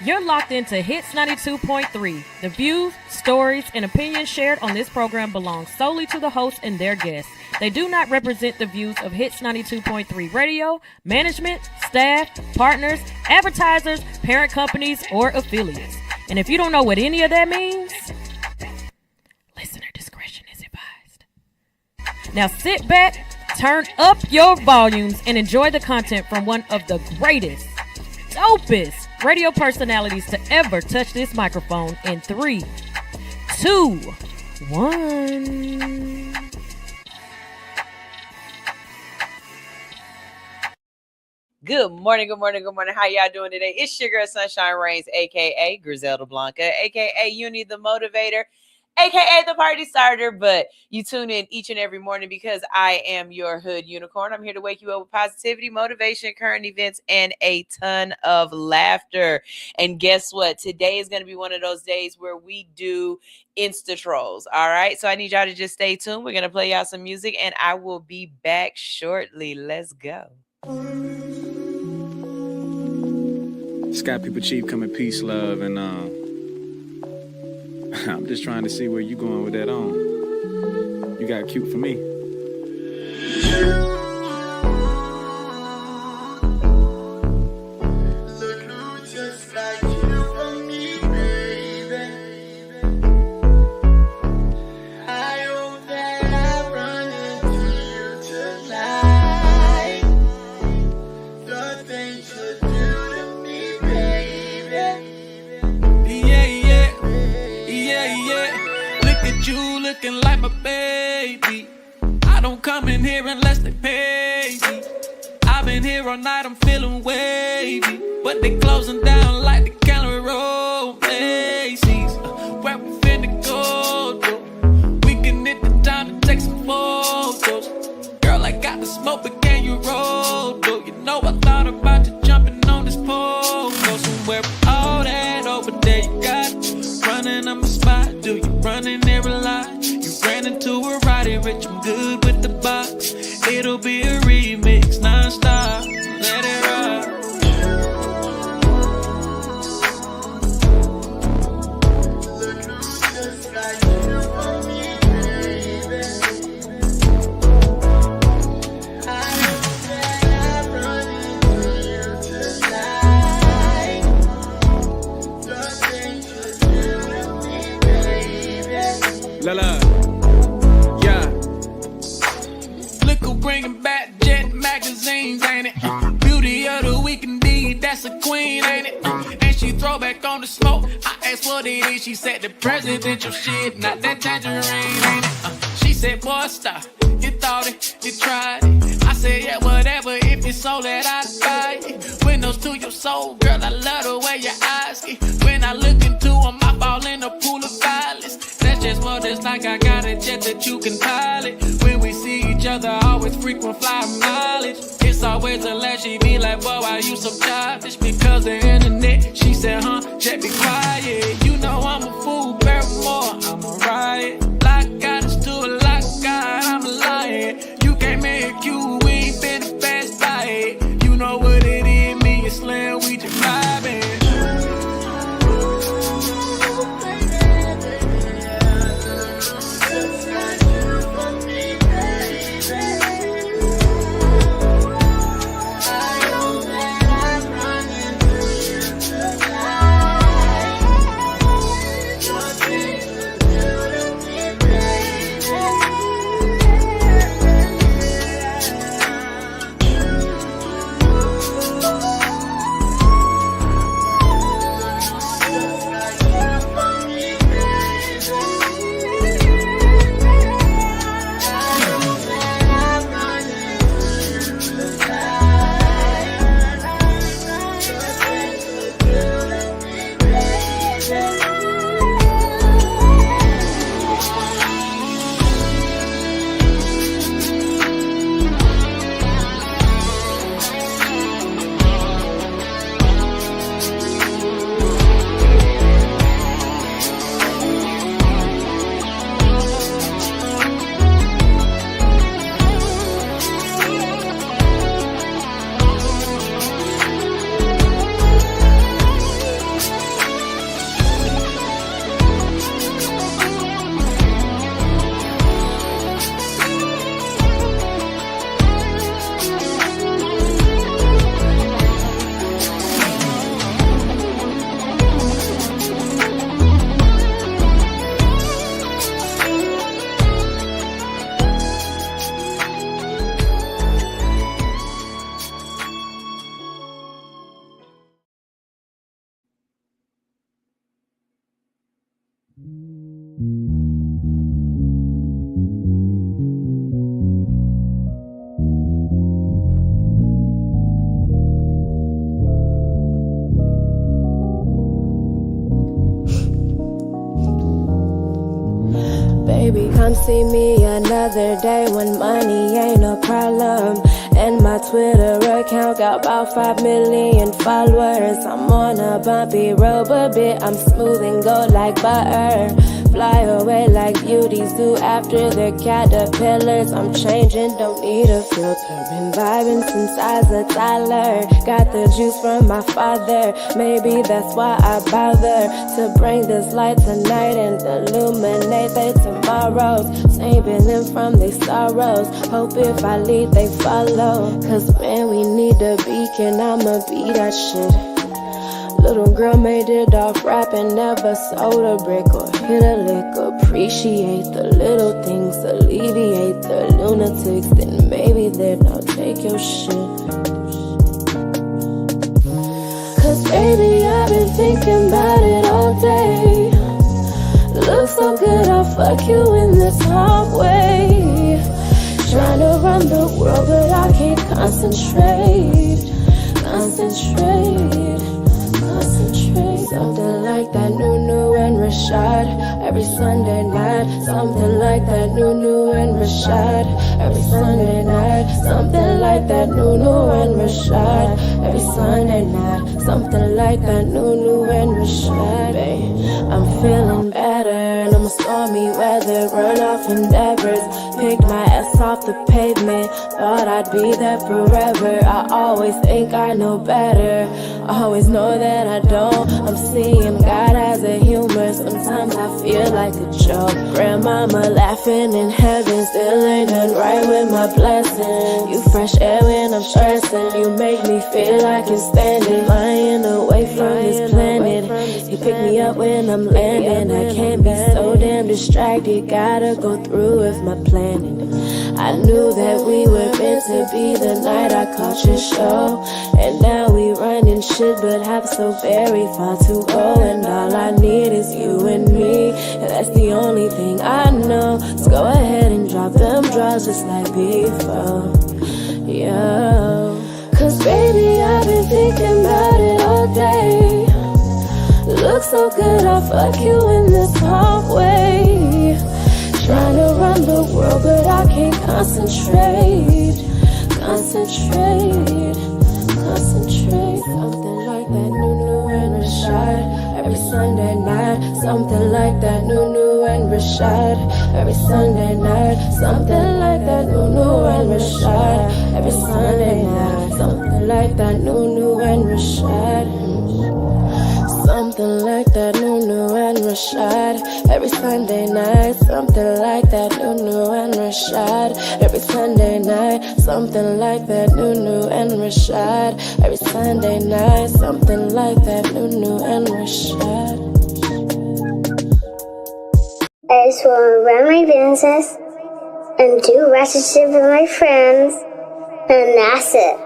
You're locked into Hits 92.3. The views, stories, and opinions shared on this program belong solely to the hosts and their guests. They do not represent the views of Hits 92.3 Radio, management, staff, partners, advertisers, parent companies, or affiliates. And if you don't know what any of that means, listener discretion is advised. Now sit back, turn up your volumes, and enjoy the content from one of the greatest, dopest radio personalities to ever touch this microphone in 3, 2, 1. Good morning, good morning, good morning. How y'all doing today? It's your girl Sunshine Reigns, aka Griselda Blanca, aka Uni the Motivator, aka the Party Starter. But you tune in each and every morning because I am your hood unicorn. I'm here to wake you up with positivity, motivation, current events, and a ton of laughter. And guess what? Today is going to be one of those days where we do Insta trolls. All right. So I need y'all to just stay tuned. We're going to play y'all some music and I will be back shortly. Let's go. Sky People Chief coming peace, love, and I'm just trying to see where you going with that on. You got cute for me. Looking like my baby. I don't come in here unless they pay me. I've been here all night, I'm feeling wavy, but they closing down like the Gallery Road Macy's. Where we finna go, though? We can hit the time to take some photos. Girl, I got the smoke, but can you roll, though? You know I thought about you jumping on this pole. Go somewhere with all that over there you got. Running on my spot, do you running there a lot? You ran into a Roddy Rich, I'm good with the box. It'll be a remix, non-stop, let it rock. La yeah. Look who bringing back Jet magazines, ain't it? Beauty of the week indeed, that's a queen, ain't it? And she throw back on the smoke. I asked what it is, she said the presidential shit, not that tangerine, ain't it? She said, boy, stop. You thought it, you tried it. I said, yeah, whatever, if it's so that I'd buy it. Windows to your soul, girl, I love the way your eyes get. When I look into them, I fall in a pool of violence. That's just what it's like, I got a jet that you can pilot. When we see each other, always frequent flyer mileage. It's always a laugh, she be like, boy, why you so childish? Because the internet, she said, jet be quiet. You know I'm a fool, Barrymore, I'm a riot. Like God is to a like God, I'm a lion. You can't make you, we ain't been fast by it. You know what it is, me and Slim, we just vibing. Baby, come see me another day when money ain't a problem. And my Twitter account got about 5 million followers. I'm on a bumpy road, but bitch, I'm smooth and go like butter. Fly away like beauties do after their caterpillars. I'm changing, don't need a filter. Been vibing since I was a toddler. Got the juice from my father. Maybe that's why I bother to bring this light tonight and illuminate their tomorrows. Saving them from their sorrows. Hope if I lead, they follow. Cause man, we need a beacon. I'ma be that shit. Little girl made it off rapping, never sold a brick or hit a lick. Appreciate the little things, alleviate the lunatics. Then maybe then I'll take your shit. Cause baby, I've been thinking about it all day. Looks so good, I'll fuck you in this hallway. Trying to run the world, but I can't concentrate. Something like that new and Rashad every Sunday night. Something like that new and Rashad every Sunday night. Something like that new and Rashad every Sunday night. Something like that new and Rashad. Babe, I'm feeling better and I'm stormy weather. Run off endeavors. Picked my ass off the pavement. Thought I'd be there forever. I always think I know better. I always know that I don't. I'm seeing God as a humor. Sometimes I feel like a joke. Grandmama laughing in heaven. Still ain't done right with my blessing. You fresh air when I'm stressing. You make me feel like I'm standing. Flying away from this planet. You pick me up when I'm landing. I can't be so damn distracted. Gotta go through with my planning. I knew that we were meant to be the night I caught your show. And now we running shit, but have so very far to go. And all I need is you and me, and that's the only thing I know. So go ahead and drop them draws just like before. Yo, cause baby, I've been thinking about it all day. Looks so good, I'll fuck you in this hallway. Trying to run the world, but I can't concentrate. Something like that new and Rashad every Sunday night. Something like that new and Rashad every Sunday night. Something like that new and Rashad every Sunday night. Something like that new and Rashad. Something like that new and Rashad every Sunday night. Something like that new and Rashad every Sunday night. Something like that new and Rashad every Sunday night. Something like that new and Rashad. I just want to run my business and do relationship with my friends, and that's it.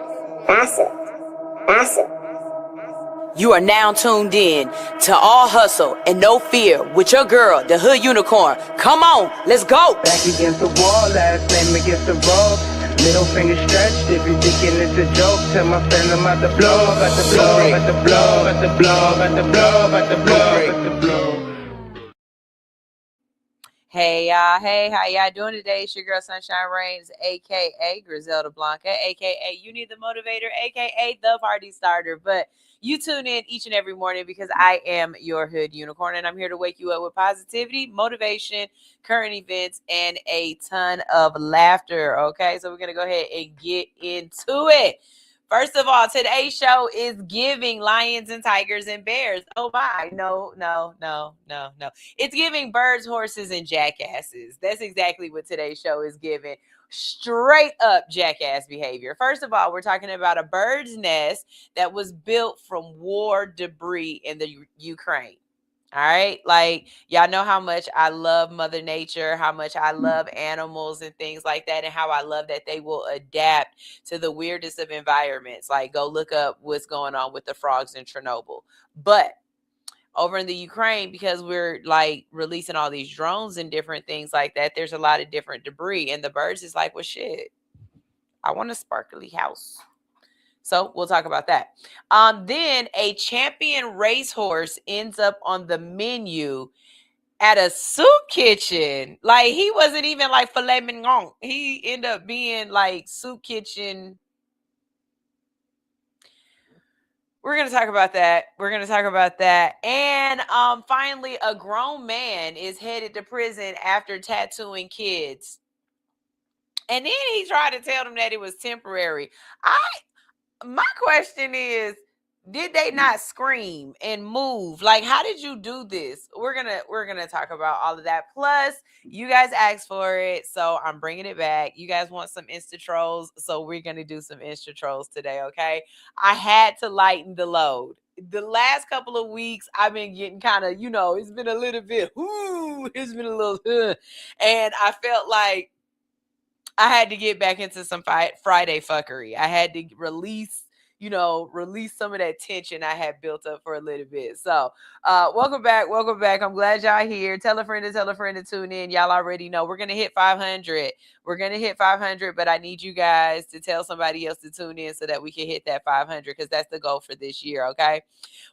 You are now tuned in to All Hustle and No Fear with your girl, the Hood Unicorn. Come on, let's go. Back against the wall, last name against the road. Middle finger stretched, if you thinking it's a joke. Tell my friend I'm at the blow, at the blow, at the blow, at the blow, at the blow, at the blow, at the blow. Hey y'all, hey, how y'all doing today? It's your girl Sunshine Reigns, aka Griselda Blanca, aka You Need the Motivator, aka the Party Starter. But you tune in each and every morning because I am your Hood Unicorn, and I'm here to wake you up with positivity, motivation, current events, and a ton of laughter. Okay, so we're gonna go ahead and get into it. First of all, today's show is giving lions and tigers and bears. Oh my, no. It's giving birds, horses, and jackasses. That's exactly what today's show is giving. Straight up jackass behavior. First of all, we're talking about a bird's nest that was built from war debris in the Ukraine. All right. Like, y'all know how much I love Mother Nature, how much I love animals and things like that, and how I love that they will adapt to the weirdest of environments. Like, go look up what's going on with the frogs in Chernobyl. But over in the Ukraine, because we're like releasing all these drones and different things like that, there's a lot of different debris. And the birds is like, well, shit, I want a sparkly house. So we'll talk about that. Then a champion racehorse ends up on the menu at a soup kitchen. Like, he wasn't even like filet mignon. He ended up being like soup kitchen. We're going to talk about that. And finally, a grown man is headed to prison after tattooing kids. And then he tried to tell them that it was temporary. My question is, did they not scream and move? Like, how did you do this? We're gonna talk about all of that. Plus, you guys asked for it, so I'm bringing it back. You guys want some Insta trolls, so we're gonna do some Insta trolls today. Okay, I had to lighten the load. The last couple of weeks, I've been getting kind of, it's been a little bit, it's been a little, and I felt like I had to get back into some Friday fuckery. I had to release some of that tension I had built up for a little bit. So, welcome back. I'm glad y'all here. Tell a friend to tune in. Y'all already know we're going to hit 500. But I need you guys to tell somebody else to tune in so that we can hit that 500, because that's the goal for this year, okay?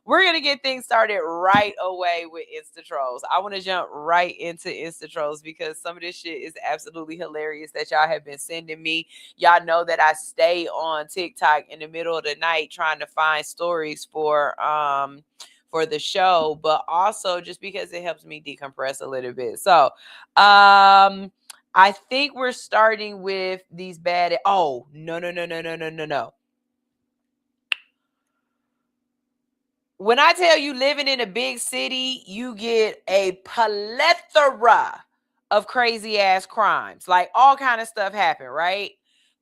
We're going to get things started right away with Insta Trolls. I want to jump right into Insta Trolls because some of this shit is absolutely hilarious that y'all have been sending me. Y'all know that I stay on TikTok in the middle of the night trying to find stories for the show, but also just because it helps me decompress a little bit. So, I think we're starting with these bad. Oh, no. When I tell you living in a big city, you get a plethora of crazy ass crimes. Like, all kind of stuff happen, right?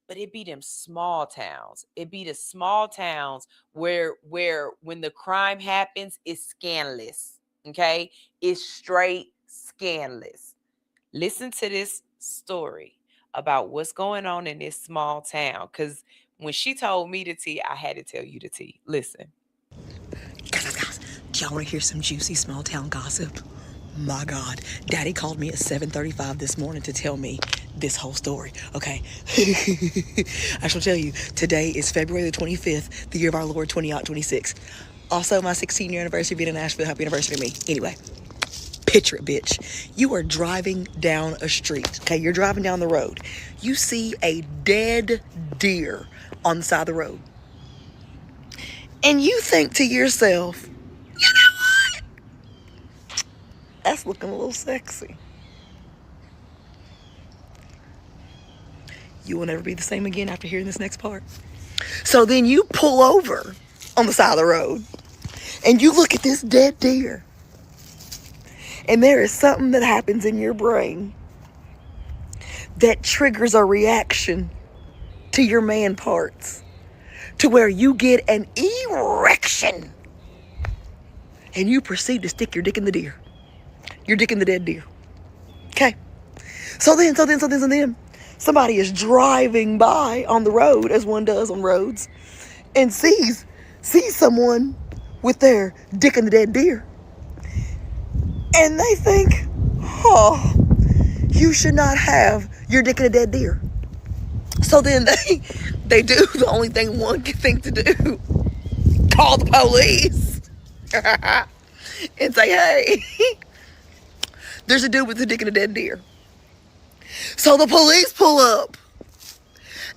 But it be them small towns. It be the small towns where when the crime happens, it's scandalous. Okay? It's straight scandalous. Listen to this story about what's going on in this small town. Because when she told me the tea, I had to tell you the tea. Listen. Guys, do y'all want to hear some juicy small town gossip? My God, Daddy called me at 7:35 this morning to tell me this whole story, okay? I shall tell you, today is February the 25th, the year of our Lord 2026. Also, my 16-year anniversary being in Nashville. Happy anniversary to me. Anyway, picture it, bitch. You are driving down a street, okay? You're driving down the road. You see a dead deer on the side of the road. And you think to yourself, you know what? That's looking a little sexy. You will never be the same again after hearing this next part. So then you pull over on the side of the road and you look at this dead deer. And there is something that happens in your brain that triggers a reaction to your man parts, to where you get an erection and you proceed to stick your dick in the deer. Your dick in the dead deer. Okay. So then somebody is driving by on the road, as one does on roads, and sees someone with their dick in the dead deer. And they think, oh, you should not have your dick in a dead deer. So then they do the only thing one can think to do. Call the police. And say, hey, there's a dude with a dick in a dead deer. So the police pull up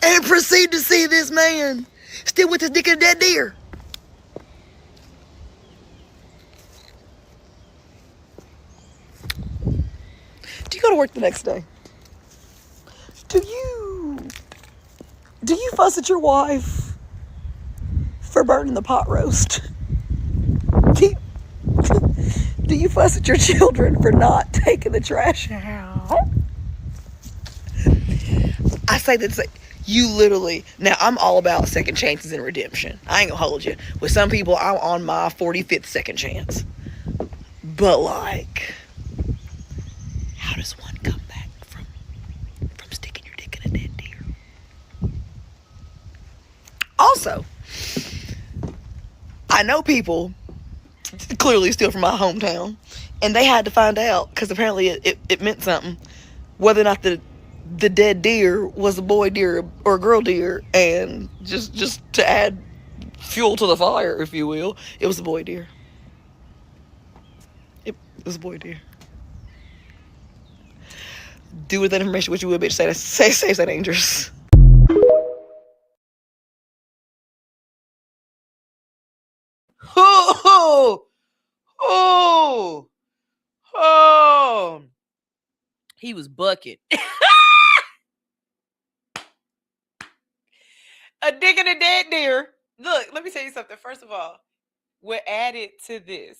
and proceed to see this man still with his dick in a dead deer. Do you go to work the next day? Do you fuss at your wife for burning the pot roast? Do you fuss at your children for not taking the trash out? I say that you literally, now I'm all about second chances and redemption. I ain't gonna hold you. With some people, I'm on my 45th second chance. But like, how does one come back from sticking your dick in a dead deer? Also, I know people clearly still from my hometown, and they had to find out, because apparently it meant something, whether or not the dead deer was a boy deer or a girl deer, and just to add fuel to the fire, if you will, it was a boy deer. It was a boy deer. Do with that information what you will, bitch. Say that dangerous. Oh, oh, oh. He was bucking. A dick and a dead deer. Look, let me tell you something. First of all, what added to this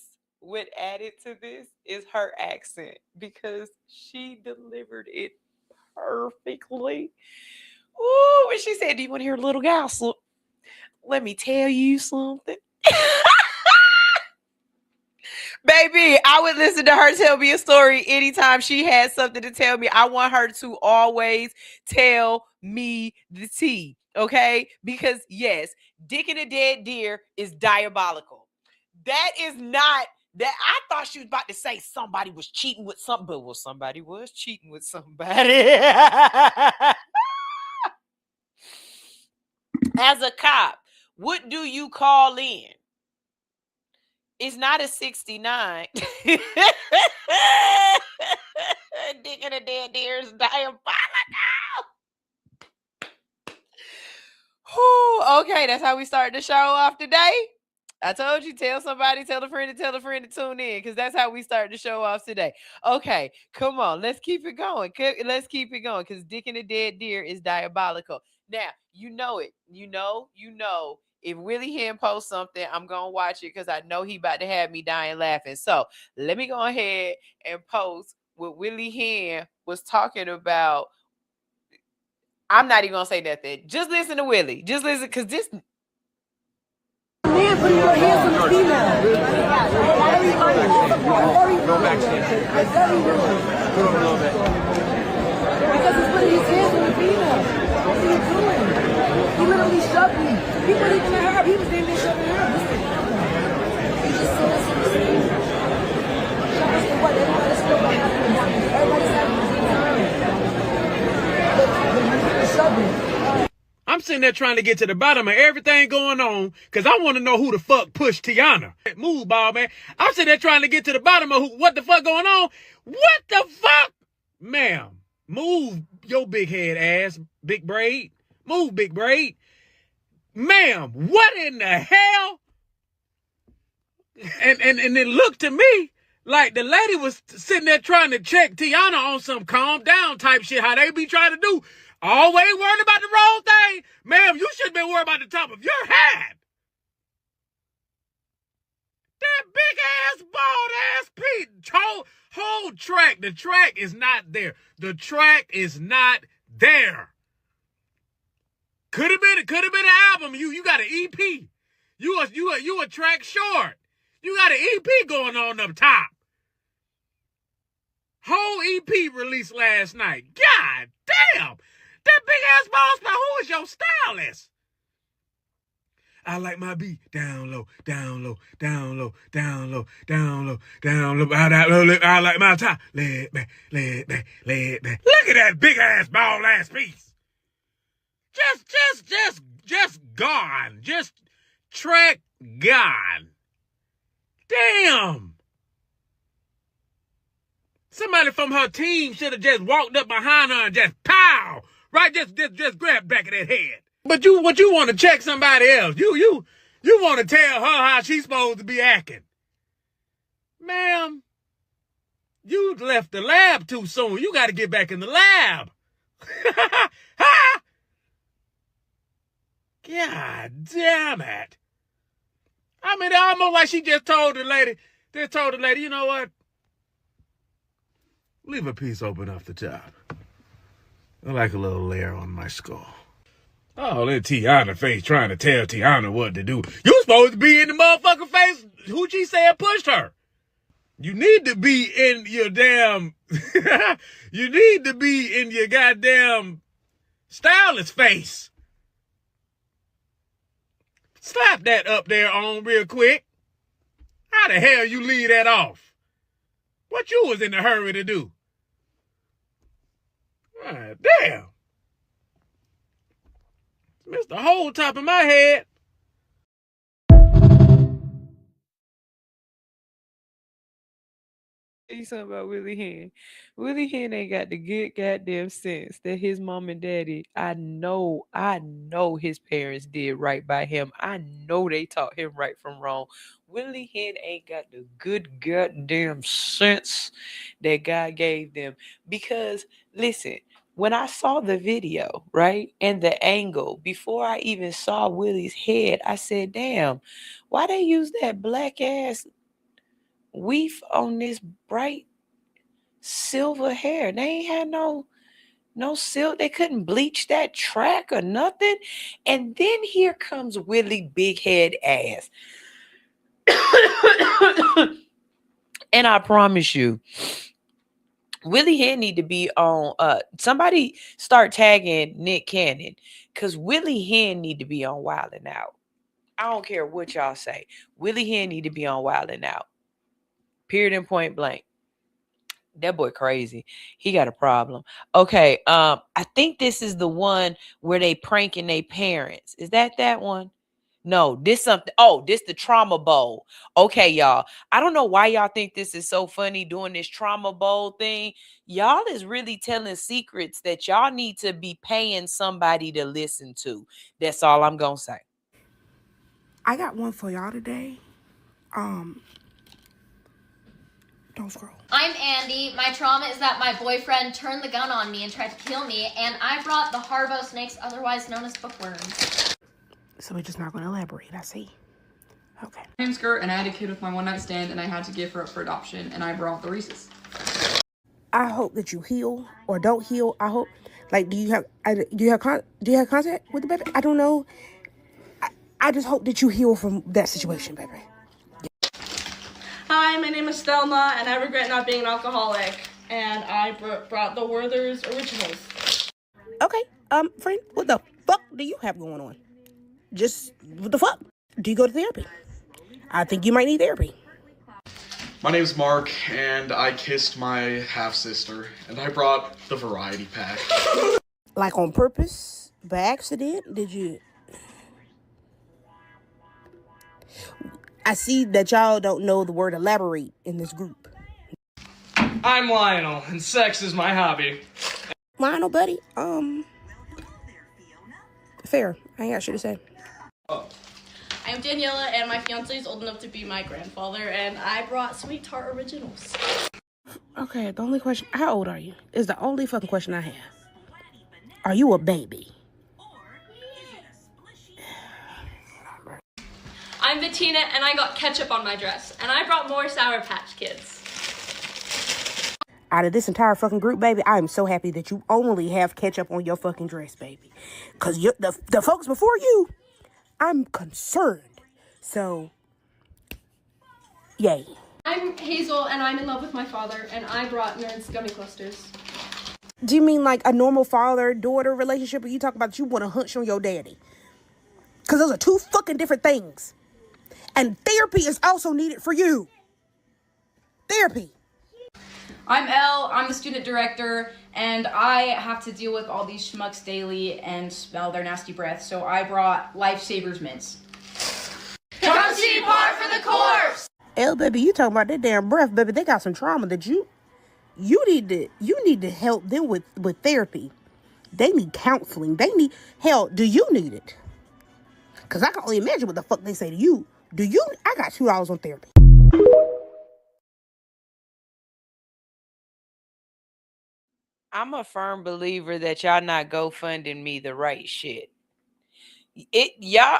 is her accent, because she delivered it perfectly. Ooh, when she said, "Do you want to hear a little gossip? Let me tell you something." Baby, I would listen to her tell me a story anytime she had something to tell me. I want her to always tell me the tea, okay? Because yes, dick in a dead deer is diabolical. That is not that. I thought she was about to say somebody was cheating with something, but well, somebody was cheating with somebody. As a cop, what do you call in? It's not a 69. Dick in a dead deer is diabolical. Whew, okay, that's how we start the show off today. I told you, tell somebody, tell a friend to tune in, because that's how we start the show off today. Okay, come on, let's keep it going. Let's keep it going, because dick in a dead deer is diabolical. Now, you know it. You know. If Willie Hen posts something, I'm going to watch it, because I know he about to have me dying laughing. So let me go ahead and post what Willie Hen was talking about. I'm not even going to say nothing. Just listen to Willie. Just listen, because this... Man putting your hands on the female. Go backstage. Put him a little bit. Because he's putting his hands on the female. What are you doing? He literally shoved me. He wasn't even at her. He was damn near shoving her. He just said us the same. What? Everybody's still behind him. Everybody's having the same time. But he's shoving. I'm sitting there trying to get to the bottom of everything going on, because I want to know who the fuck pushed Tiana. Move, ball, man. I'm sitting there trying to get to the bottom of what the fuck going on. What the fuck? Ma'am, move your big head ass, big braid. Move, big braid. Ma'am, what in the hell? And it looked to me like the lady was sitting there trying to check Tiana on some calm down type shit, how they be trying to do. Always worried about the wrong thing. Ma'am, you should be worried about the top of your head. That big ass, bald ass Pete. Whole track. The track is not there. The track is not there. Could have been an album. You got an EP. You a track short. You got an EP going on up top. Whole EP released last night. God damn. That big ass ball spot, who is your stylist? I like my beat down low, down low, down low, down low, down low, down low. I like my top. Lay it back, lay it back, lay it back. Look at that big ass ball ass piece. Just gone. Just track gone. Damn. Somebody from her team should have just walked up behind her and just pow. Right, just grab back of that head. But what you want to check somebody else? You want to tell her how she's supposed to be acting. Ma'am, you left the lab too soon. You got to get back in the lab. God damn it. I mean, almost like she just told the lady, you know what? Leave a piece open off the top. I like a little layer on my skull. Oh, that Tiana face trying to tell Tiana what to do. You supposed to be in the motherfucking face who she said pushed her. You need to be in your damn... you need to be in your goddamn stylist face. Slap that up there on real quick. How the hell you leave that off? What you was in a hurry to do? God damn. Missed the whole top of my head. You something about Willie Hen. Willie Hen ain't got the good goddamn sense that his mom and daddy, I know his parents did right by him. I know they taught him right from wrong. Willie Hen ain't got the good goddamn sense that God gave them. Because listen, when I saw the video, right, and the angle, before I even saw Willie's head, I said, damn, why they use that black ass weave on this bright silver hair? They ain't had no silk. They couldn't bleach that track or nothing. And then here comes Willie big head ass. And I promise you, Willie Hen need to be on somebody start tagging Nick Cannon, because Willie Hen need to be on Wildin' Out. I don't care what y'all say. Willie Hen need to be on Wildin' Out. Period and point blank. That boy crazy. He got a problem. Okay, I think this is the one where they pranking their parents. Is that one? No, this something. Oh, this the trauma bowl. Okay, y'all. I don't know why y'all think this is so funny doing this trauma bowl thing. Y'all is really telling secrets that y'all need to be paying somebody to listen to. That's all I'm gonna say. I got one for y'all today. Don't scroll. I'm Andy. My trauma is that my boyfriend turned the gun on me and tried to kill me, and I brought the Harbo snakes, otherwise known as bookworms. So we're just not going to elaborate, I see. Okay. My name's Gert, and I had a kid with my one-night stand, and I had to give her up for adoption, and I brought the Reese's. I hope that you heal or don't heal. I hope, like, do you have contact with the baby? I don't know. I just hope that you heal from that situation, baby. Hi, my name is Thelma, and I regret not being an alcoholic. And I brought the Werther's Originals. Okay, friend, what the fuck do you have going on? Just, what the fuck? Do you go to therapy? I think you might need therapy. My name's Mark, and I kissed my half-sister, and I brought the variety pack. Like on purpose? By accident? Did you... I see that y'all don't know the word elaborate in this group. I'm Lionel, and sex is my hobby. Lionel, buddy, fair. I ain't got shit to say. Oh. I'm Daniela, and my fiance is old enough to be my grandfather, and I brought Sweet Tart Originals. Okay, the only question, how old are you? Is the only fucking question I have. Are you a baby? I'm Bettina, and I got ketchup on my dress, and I brought more Sour Patch Kids. Out of this entire fucking group, baby, I am so happy that you only have ketchup on your fucking dress, baby. Because the folks before you, I'm concerned. So, yay. I'm Hazel, and I'm in love with my father, and I brought Nerds Gummy Clusters. Do you mean like a normal father-daughter relationship, or you talk about you want to hunch on your daddy? Because those are two fucking different things. And therapy is also needed for you. Therapy. I'm Elle, I'm the student director, and I have to deal with all these schmucks daily and smell their nasty breath, so I brought Lifesavers mints. Come see Par for the Corpse! Elle, baby, you talking about that damn breath, baby. They got some trauma that you need to help them with therapy. They need counseling. They need, hell, do you need it? Because I can only imagine what the fuck they say to you. I got $2 on therapy. I'm a firm believer that y'all not GoFunding me the right shit. Y'all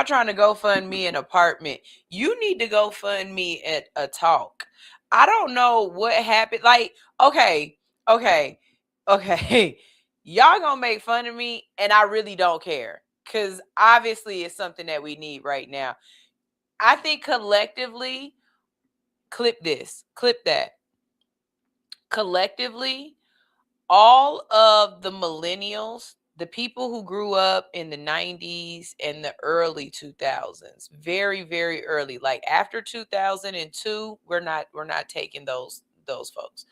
trying to GoFund me an apartment. You need to GoFund me at a talk. I don't know what happened. Like, okay. Y'all gonna make fun of me, and I really don't care. Because obviously it's something that we need right now. I think collectively, clip that. Collectively, all of the millennials, the people who grew up in the 90s and the early 2000s, very, very early, like after 2002, we're not taking those folks.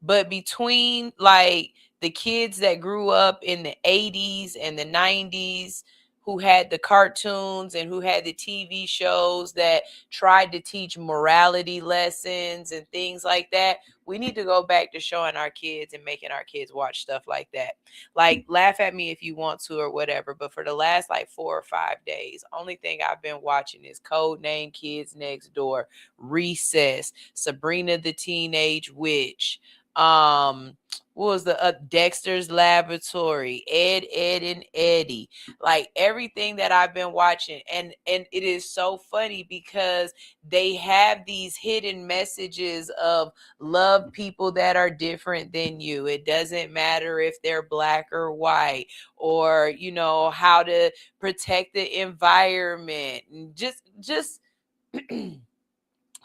But between like the kids that grew up in the 80s and the 90s, who had the cartoons and who had the TV shows that tried to teach morality lessons and things like that. We need to go back to showing our kids and making our kids watch stuff like that. Like, laugh at me if you want to or whatever, but for the last like 4 or 5 days, only thing I've been watching is Codename Kids Next Door, Recess, Sabrina the Teenage Witch, what was the Dexter's Laboratory, Ed, and Eddie, like everything that I've been watching. And it is so funny because they have these hidden messages of love people that are different than you. It doesn't matter if they're black or white, or, you know, how to protect the environment. Just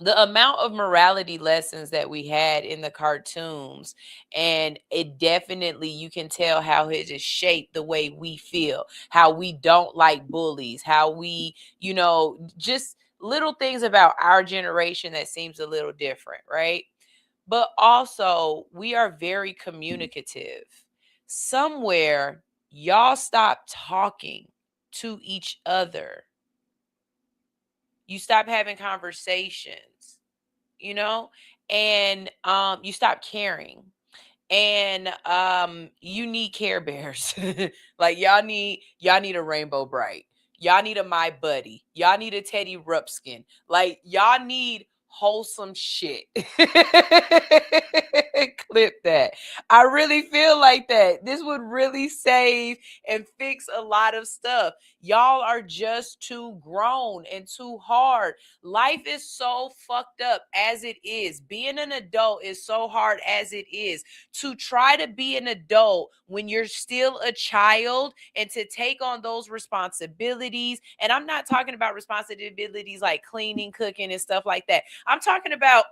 the amount of morality lessons that we had in the cartoons, and it definitely, you can tell how it has shaped the way we feel, how we don't like bullies, how we, you know, just little things about our generation that seems a little different, right? But also, we are very communicative. Somewhere, y'all stop talking to each other. You stop having conversations, you know, and you stop caring. And you need Care Bears. Like, y'all need a Rainbow Bright. Y'all need a My Buddy. Y'all need a Teddy Ruxpin. Like, y'all need wholesome shit. Clip that. I really feel like that. This would really save and fix a lot of stuff. Y'all are just too grown and too hard. Life is so fucked up as it is. Being an adult is so hard as it is. To try to be an adult when you're still a child and to take on those responsibilities. And I'm not talking about responsibilities like cleaning, cooking, and stuff like that. I'm talking about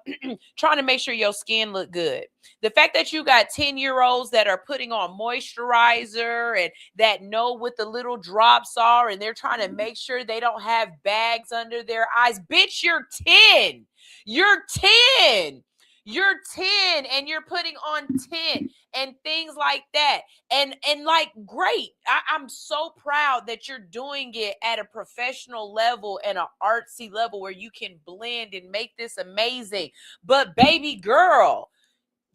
trying to make sure your skin look good. The fact that you got 10-year-olds that are putting on moisturizer and that know what the little drops are, and they're trying to make sure they don't have bags under their eyes. Bitch, you're 10. You're 10. You're 10 and you're putting on tint and things like that. And like, great. I'm so proud that you're doing it at a professional level and an artsy level where you can blend and make this amazing. But baby girl,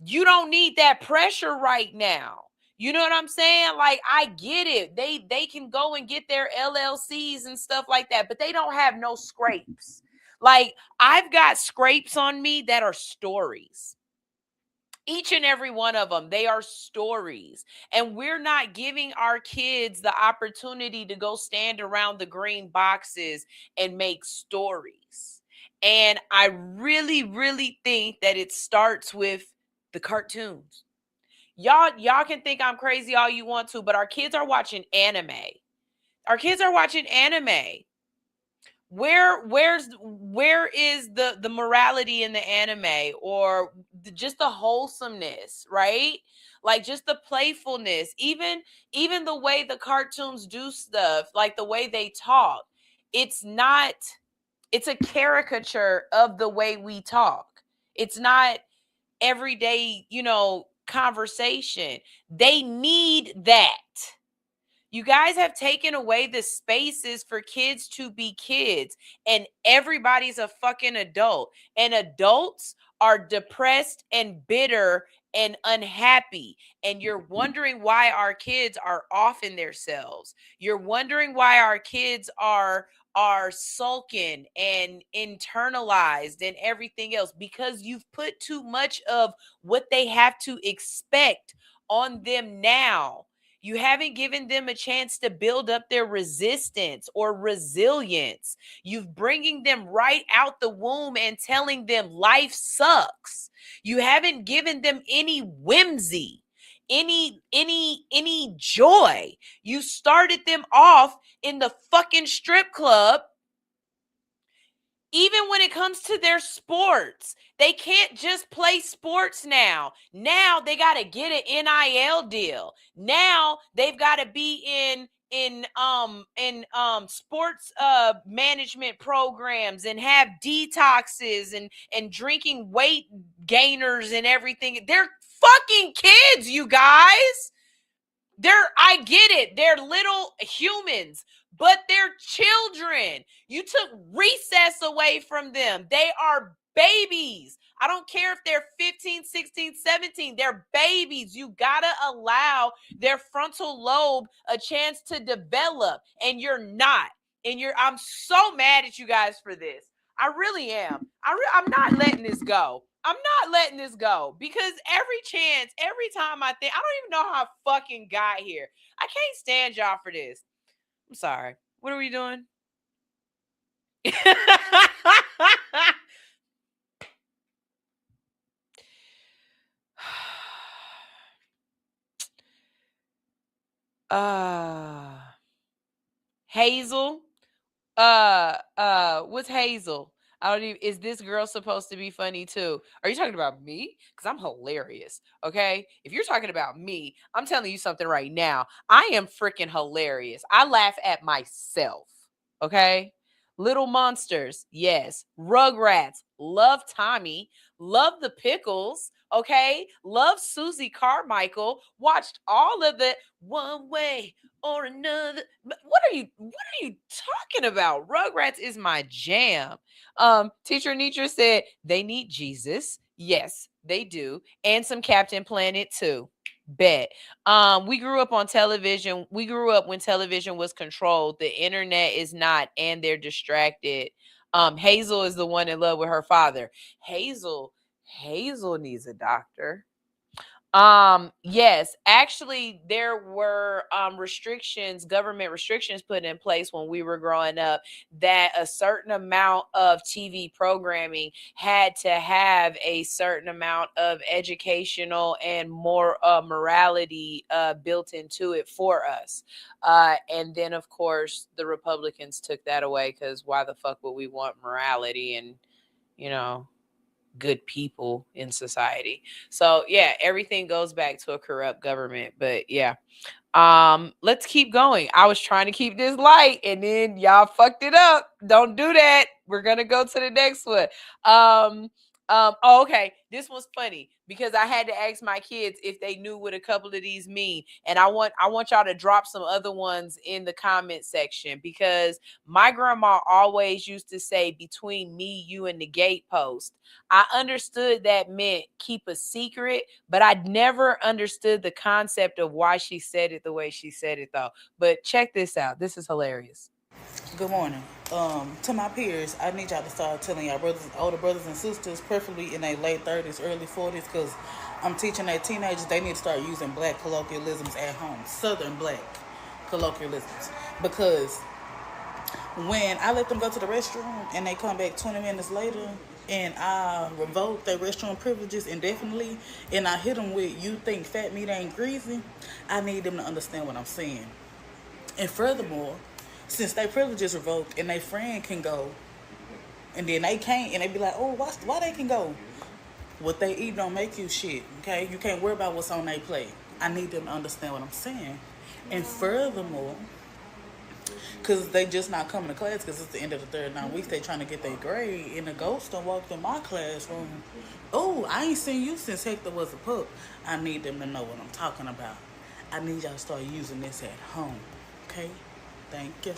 you don't need that pressure right now. You know what I'm saying? Like, I get it. They can go and get their LLCs and stuff like that, but they don't have no scrapes. Like, I've got scrapes on me that are stories. Each and every one of them, they are stories. And we're not giving our kids the opportunity to go stand around the green boxes and make stories. And I really, really think that it starts with the cartoons. Y'all can think I'm crazy all you want to, but our kids are watching anime. Our kids are watching anime. Where is the morality in the anime, or just the wholesomeness, right? Like, just the playfulness, even the way the cartoons do stuff, like the way they talk. It's a caricature of the way we talk. It's not everyday, conversation. They need that. You guys have taken away the spaces for kids to be kids, and everybody's a fucking adult. And adults are depressed and bitter and unhappy. And you're wondering why our kids are off in themselves. You're wondering why our kids are sulking and internalized and everything else, because you've put too much of what they have to expect on them now. You haven't given them a chance to build up their resistance or resilience. You're bringing them right out the womb and telling them life sucks. You haven't given them any whimsy, any joy. You started them off in the fucking strip club. Even when it comes to their sports, they can't just play sports now. Now they got to get an NIL deal. Now they've got to be in sports management programs and have detoxes and drinking weight gainers and everything. They're fucking kids, you guys. I get it. They're little humans, but they're children. You took recess away from them. They are babies. I don't care if they're 15, 16, 17. They're babies. You gotta allow their frontal lobe a chance to develop, and you're not. I'm so mad at you guys for this. I really am. I'm not letting this go. I'm not letting this go because every time I don't even know how I fucking got here. I can't stand y'all for this. I'm sorry. What are we doing? Hazel. What's Hazel? I don't even, is this girl supposed to be funny too? Are you talking about me? Because I'm hilarious. Okay. If you're talking about me, I'm telling you something right now. I am freaking hilarious. I laugh at myself. Okay. Little Monsters. Yes. Rugrats. Love Tommy. Love the Pickles. Okay. Love Susie Carmichael. Watched all of the One Way or Another. What are you talking about? Rugrats is my jam. Teacher Nitra said they need Jesus. Yes, they do. And some Captain Planet too. Bet. We grew up on television. We grew up when television was controlled. The internet is not, and they're distracted. Hazel is the one in love with her father. Hazel needs a doctor. Yes, actually there were government restrictions put in place when we were growing up that a certain amount of TV programming had to have a certain amount of educational and more morality built into it for us. And then of course the Republicans took that away because why the fuck would we want morality and, you know, good people in society? So yeah, everything goes back to a corrupt government. But yeah, let's keep going. I was trying to keep this light and then y'all fucked it up. Don't do that. We're gonna go to the next one. Okay, this was funny because I had to ask my kids if they knew what a couple of these mean, and I want y'all to drop some other ones in the comment section because my grandma always used to say between me, you, and the gatepost. I understood that meant keep a secret, but I never understood the concept of why she said it the way she said it though. But check this out. This is hilarious. Good morning. To my peers, I need y'all to start telling y'all older brothers and sisters, preferably in their late 30s, early 40s, because I'm teaching their teenagers they need to start using black colloquialisms at home, Southern black colloquialisms, because when I let them go to the restroom and they come back 20 minutes later and I revoke their restroom privileges indefinitely and I hit them with, you think fat meat ain't greasy, I need them to understand what I'm saying. And furthermore, since their privilege is revoked and their friend can go and then they can't and they be like, oh, why they can go? What they eat don't make you shit, okay? You can't worry about what's on their plate. I need them to understand what I'm saying. And furthermore, because they just not coming to class because it's the end of the third 9 weeks, they trying to get their grade, and the ghost done walked in my classroom. Oh, I ain't seen you since Hector was a pup. I need them to know what I'm talking about. I need y'all to start using this at home, okay? Thank you.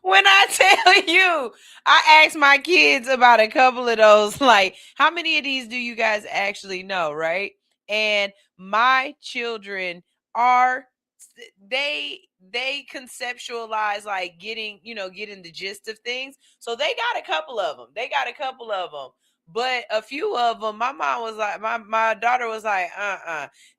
When I tell you, I asked my kids about a couple of those, like, how many of these do you guys actually know, right? And my children are, they conceptualize like getting the gist of things. So they got a couple of them. But a few of them, my mom was like, my daughter was like,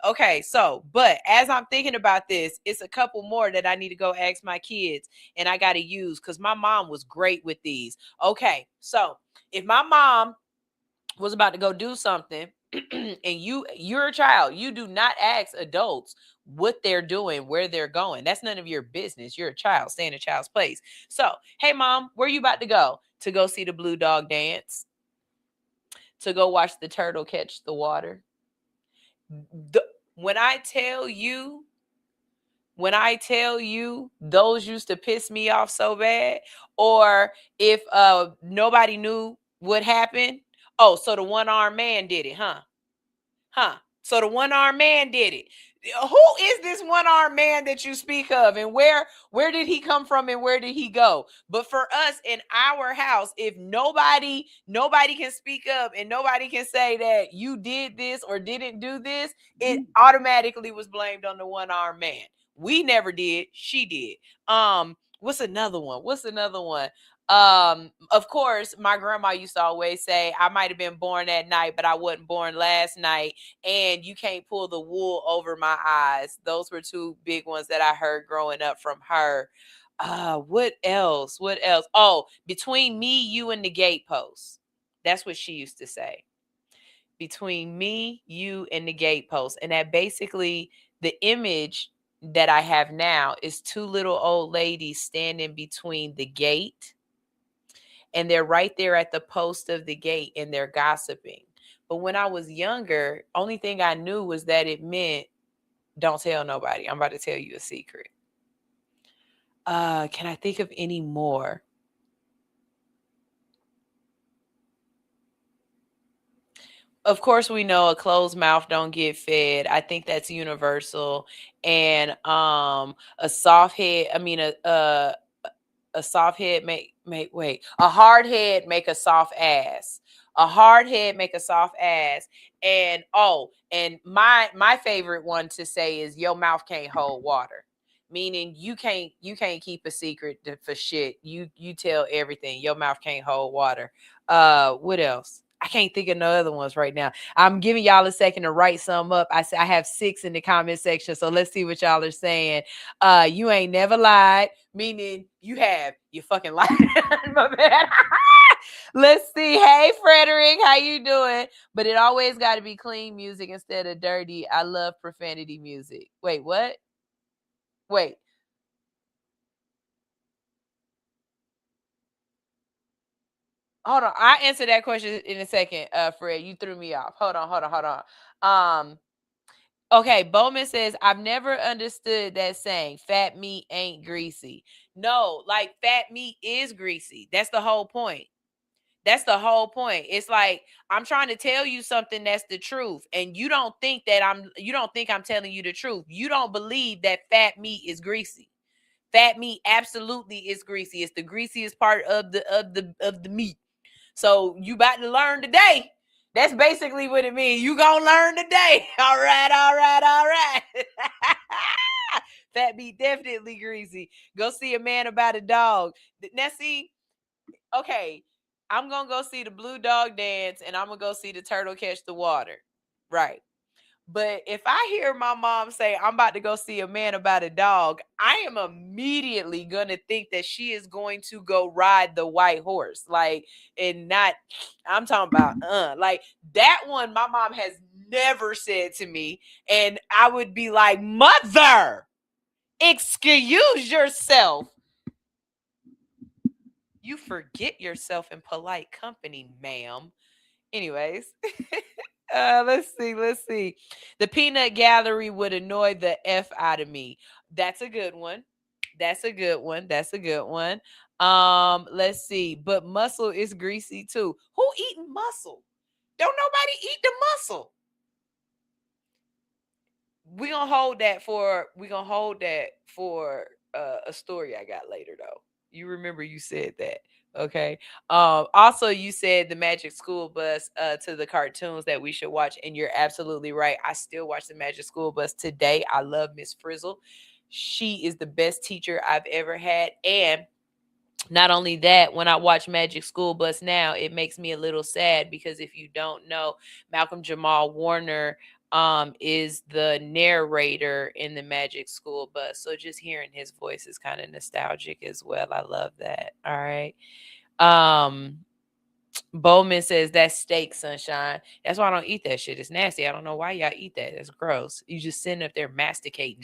okay. So, but as I'm thinking about this, it's a couple more that I need to go ask my kids and I got to use because my mom was great with these. Okay. So if my mom was about to go do something and you're a child, you do not ask adults what they're doing, where they're going. That's none of your business. You're a child. Stay in a child's place. So, hey mom, where you about to go? To go see the blue dog dance? To go watch the turtle catch the water? When I tell you When I tell you those used to piss me off so bad, or if nobody knew what happened, oh, so the one-armed man did it, huh? So the one-armed man did it. Who is this one-armed man that you speak of, and where did he come from, and where did he go? But for us in our house, if nobody can speak up and nobody can say that you did this or didn't do this, it automatically was blamed on the one-armed man. We never did. She did. What's another one? Of course, my grandma used to always say, I might have been born that night, but I wasn't born last night, and you can't pull the wool over my eyes. Those were two big ones that I heard growing up from her. What else? Oh, between me, you, and the gatepost. That's what she used to say. Between me, you, and the gatepost. And that basically, the image that I have now is two little old ladies standing between the gate, and they're right there at the post of the gate, and they're gossiping. But when I was younger, only thing I knew was that it meant, don't tell nobody. I'm about to tell you a secret. Can I think of any more? Of course, we know a closed mouth don't get fed. I think that's universal. And a soft head, a soft head a hard head make a soft ass. A hard head make a soft ass. And my favorite one to say is, your mouth can't hold water. Meaning you can't keep a secret for shit. You tell everything. Your mouth can't hold water. What else? I can't think of no other ones right now. I'm giving y'all a second to write some up. I have 6 in the comment section, so let's see what y'all are saying. You ain't never lied, meaning you have. You fucking lied. My bad. Let's see. Hey, Frederick, how you doing? But it always got to be clean music instead of dirty. I love profanity music. Wait, what? Wait. Hold on. I'll answer that question in a second, Fred. You threw me off. Hold on. Okay, Bowman says, I've never understood that saying, fat meat ain't greasy. No, like fat meat is greasy. That's the whole point. It's like, I'm trying to tell you something that's the truth, and you don't think I'm telling you the truth. You don't believe that fat meat is greasy. Fat meat absolutely is greasy. It's the greasiest part of the meat. So you about to learn today. That's basically what it means. You gonna learn today. All right. Fat meat definitely greasy. Go see a man about a dog. Now see, okay, I'm gonna go see the blue dog dance, and I'm gonna go see the turtle catch the water. Right. But if I hear my mom say, I'm about to go see a man about a dog, I am immediately going to think that she is going to go ride the white horse. Like, and not, I'm talking about, like that one my mom has never said to me. And I would be like, mother, excuse yourself. You forget yourself in polite company, ma'am. Anyways. Let's see. The peanut gallery would annoy the F out of me. That's a good one. Let's see. But muscle is greasy too. Who eating muscle? Don't nobody eat the muscle. We're gonna hold that for a story I got later though. You remember you said that. Okay. Also you said the Magic School Bus to the cartoons that we should watch, and you're absolutely right. I still watch the Magic School Bus today. I love Miss Frizzle. She is the best teacher I've ever had. And not only that, when I watch Magic School Bus now, it makes me a little sad because if you don't know, Malcolm Jamal Warner is the narrator in the Magic School Bus. So just hearing his voice is kind of nostalgic as well. I love that. All right. Bowman says that's steak, Sunshine. That's why I don't eat that shit. It's nasty. I don't know why y'all eat that. That's gross. You just sitting up there masticating,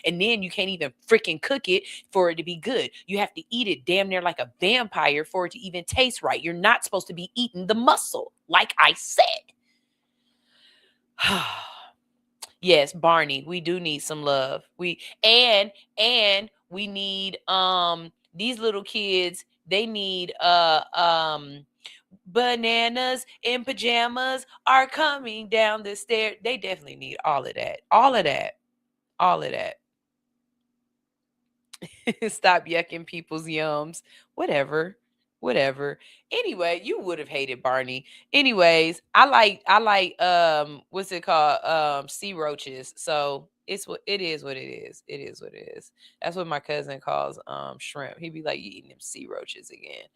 and then you can't even freaking cook it for it to be good. You have to eat it damn near like a vampire for it to even taste right. You're not supposed to be eating the muscle, like I said. Yes, Barney. We do need some love. And we need these little kids, they need bananas in pajamas are coming down the stairs. They definitely need all of that. All of that. All of that. Stop yucking people's yums. Whatever. Anyway, you would have hated Barney. Anyways, I like what's it called? Sea roaches. So it is what it is. It is what it is. That's what my cousin calls shrimp. He'd be like, you eating them sea roaches again.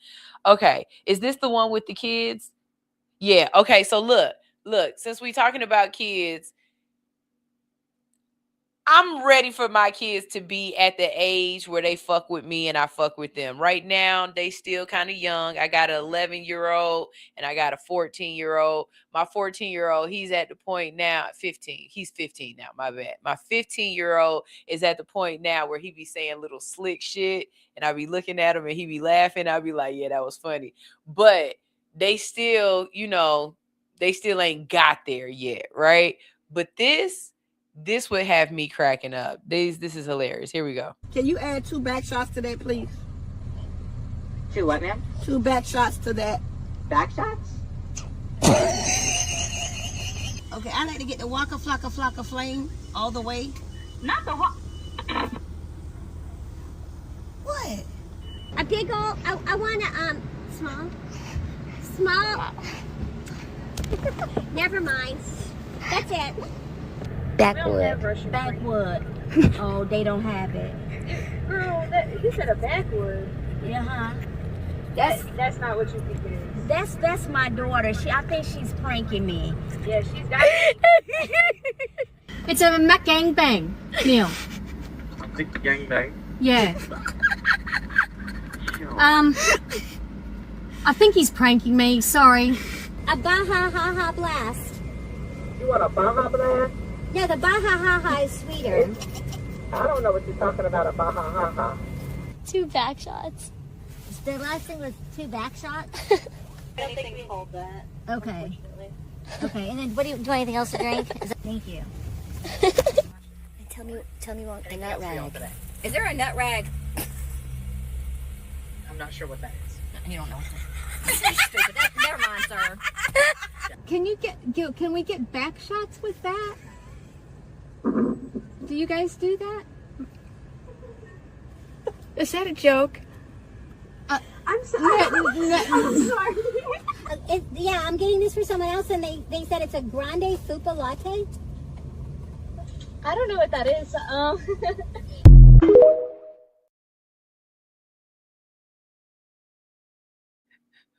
Okay. Is this the one with the kids? Yeah. Okay. So look, since we talking about kids, I'm ready for my kids to be at the age where they fuck with me and I fuck with them. Right now, they still kind of young. I got an 11-year-old and I got a 14-year-old. My 14-year-old, he's at the point now, 15. He's 15 now, my bad. My 15-year-old is at the point now where he be saying little slick shit and I be looking at him and he be laughing. I'll be like, yeah, that was funny. But they still, they still ain't got there yet, right? But this would have me cracking up. This is hilarious. Here we go. Can you add 2 back shots to that, please? 2 what, ma'am? 2 back shots to that. Back shots? Okay, I like to get the Waka Flocka Flocka Flame all the way. Not the what? What? A big old, I want a, small. Never mind. That's it. Backwood. Oh, they don't have it. Girl, you said a backwood. Yeah, That's not what you think it is. That's my daughter. I think she's pranking me. Yeah, she's got It's a gangbang, Neil. Gangbang. Yeah. I think he's pranking me. Sorry. A Baja Ha Ha Blast. You want a Baja Blast? No, the Baja Ha Ha is sweeter. I don't know what you're talking about, a Baja Ha Ha. 2 back shots. The last thing was 2 back shots? I don't think we hold that. Okay. Okay, and then what do you want anything else to drink? Thank you. Tell me what the nut rag. Is there a nut rag? I'm not sure what that is. You don't know. Stupid. Never mind, sir. Can we get back shots with that? Do you guys do that? Is that a joke? I'm sorry. I'm sorry. Yeah, I'm getting this for someone else, and they said it's a grande fupa latte. I don't know what that is.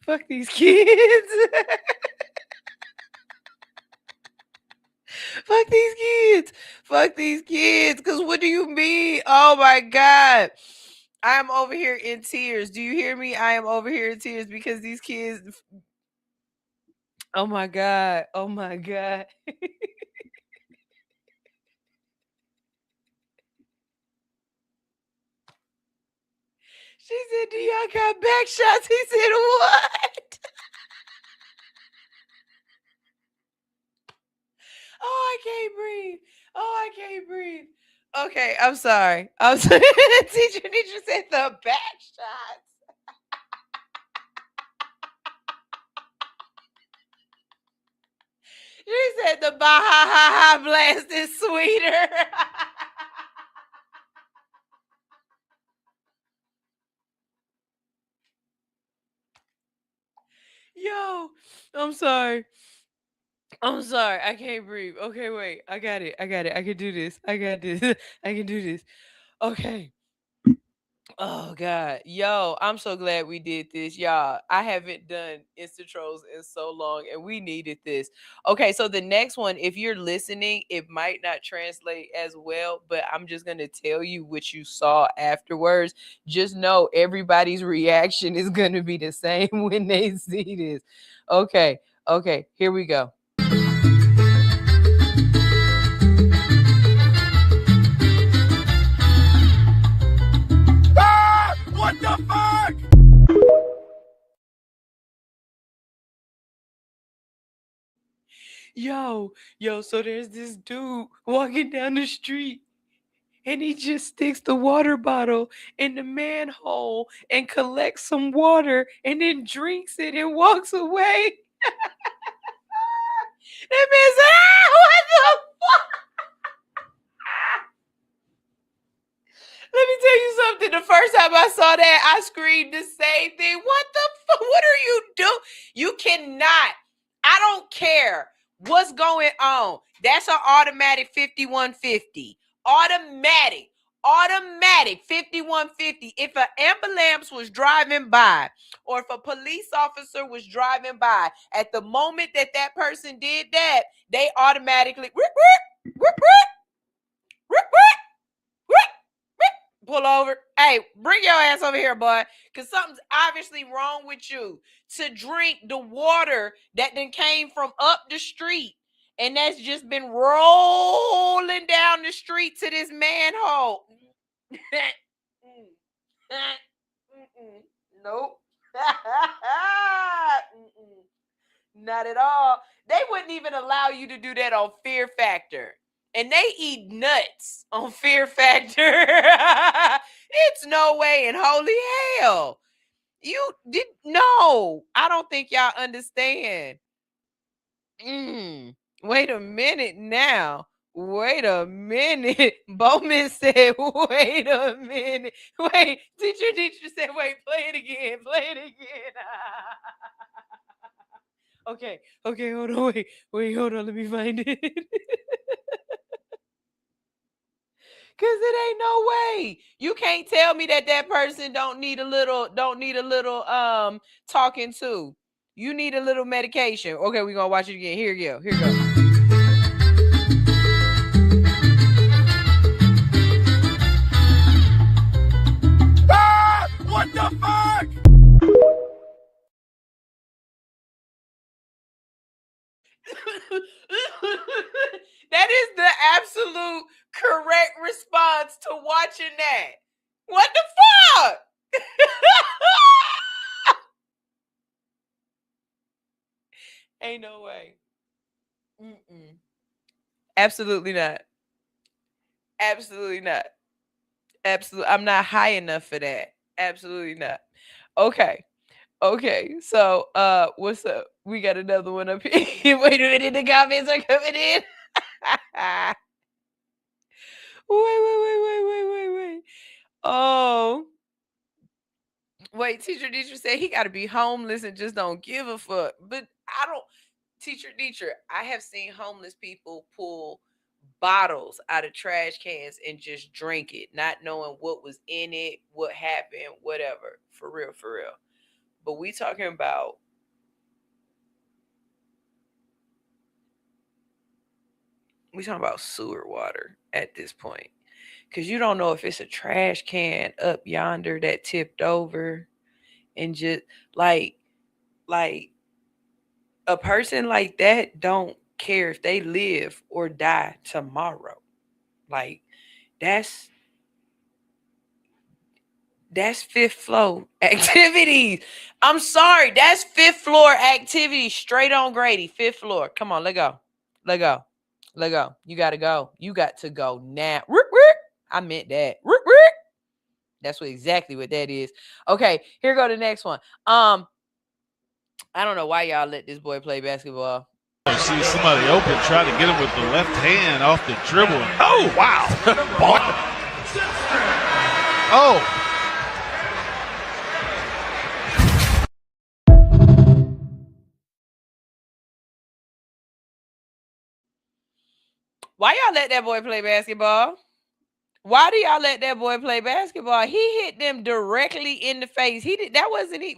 Fuck these kids. Fuck these kids. Because what do you mean? Oh my God. I am over here in tears. Do you hear me? I am over here in tears because these kids. Oh my God. Oh my God. She said, do y'all got back shots? He said, what? Oh, I can't breathe. Okay, I'm sorry. Teacher said the back shots. She said the Baja Ha Ha Blast is sweeter. Yo, I'm sorry. I can't breathe. Okay, wait. I got it. I can do this. I can do this. Okay. Oh God. Yo, I'm so glad we did this. Y'all, I haven't done Insta Trolls in so long and we needed this. Okay, so the next one, if you're listening, it might not translate as well, but I'm just gonna tell you what you saw afterwards. Just know everybody's reaction is gonna be the same when they see this. Okay, here we go. What the fuck? Yo, so there's this dude walking down the street and he just sticks the water bottle in the manhole and collects some water and then drinks it and walks away. That man said, what the fuck? Let me tell you something. The first time I saw that, I screamed the same thing. What the fuck? What are you doing? You cannot. I don't care what's going on. That's an automatic 5150. Automatic 5150. If an ambulance was driving by or if a police officer was driving by, at the moment that that person did that, they automatically pull over. Hey, bring your ass over here, boy, because something's obviously wrong with you. To drink the water that then came from up the street and that's just been rolling down the street to this manhole. Nope. Not at all. They wouldn't even allow you to do that on Fear Factor. And they eat nuts on Fear Factor. It's no way in holy hell. You did no. I don't think y'all understand. Wait a minute now. Wait a minute. Bowman said, wait a minute. Wait, teacher said, wait, play it again. Play it again. Okay, hold on, wait, hold on, let me find it. Cause it ain't no way. You can't tell me that person don't need a little talking to. You need a little medication. Okay, we're gonna watch it again. Here you go. Ah! What the fuck? That is the absolute correct response to watching that. What the fuck? Ain't no way. Absolutely not. Absolutely not. Absolutely. I'm not high enough for that. Absolutely not. Okay. So, what's up? We got another one up here. Wait a minute. The comments are coming in. Wait. Oh. Wait, teacher said he got to be homeless and just don't give a fuck. But I don't. Teacher, I have seen homeless people pull bottles out of trash cans and just drink it, not knowing what was in it, what happened, whatever. For real. But we talking about sewer water at this point. Because you don't know if it's a trash can up yonder that tipped over and just like a person like that don't care if they live or die tomorrow. Like that's fifth floor activities. I'm sorry, that's fifth floor activity straight on Grady. Fifth floor. Come on, let go. You gotta go. You got to go now. I meant that. That's exactly what that is. Okay, here go the next one. I don't know why y'all let this boy play basketball. See somebody open, try to get him with the left hand off the dribble. Oh, wow. Oh. Why y'all let that boy play basketball? Why do y'all let that boy play basketball? He hit them directly in the face. That wasn't he.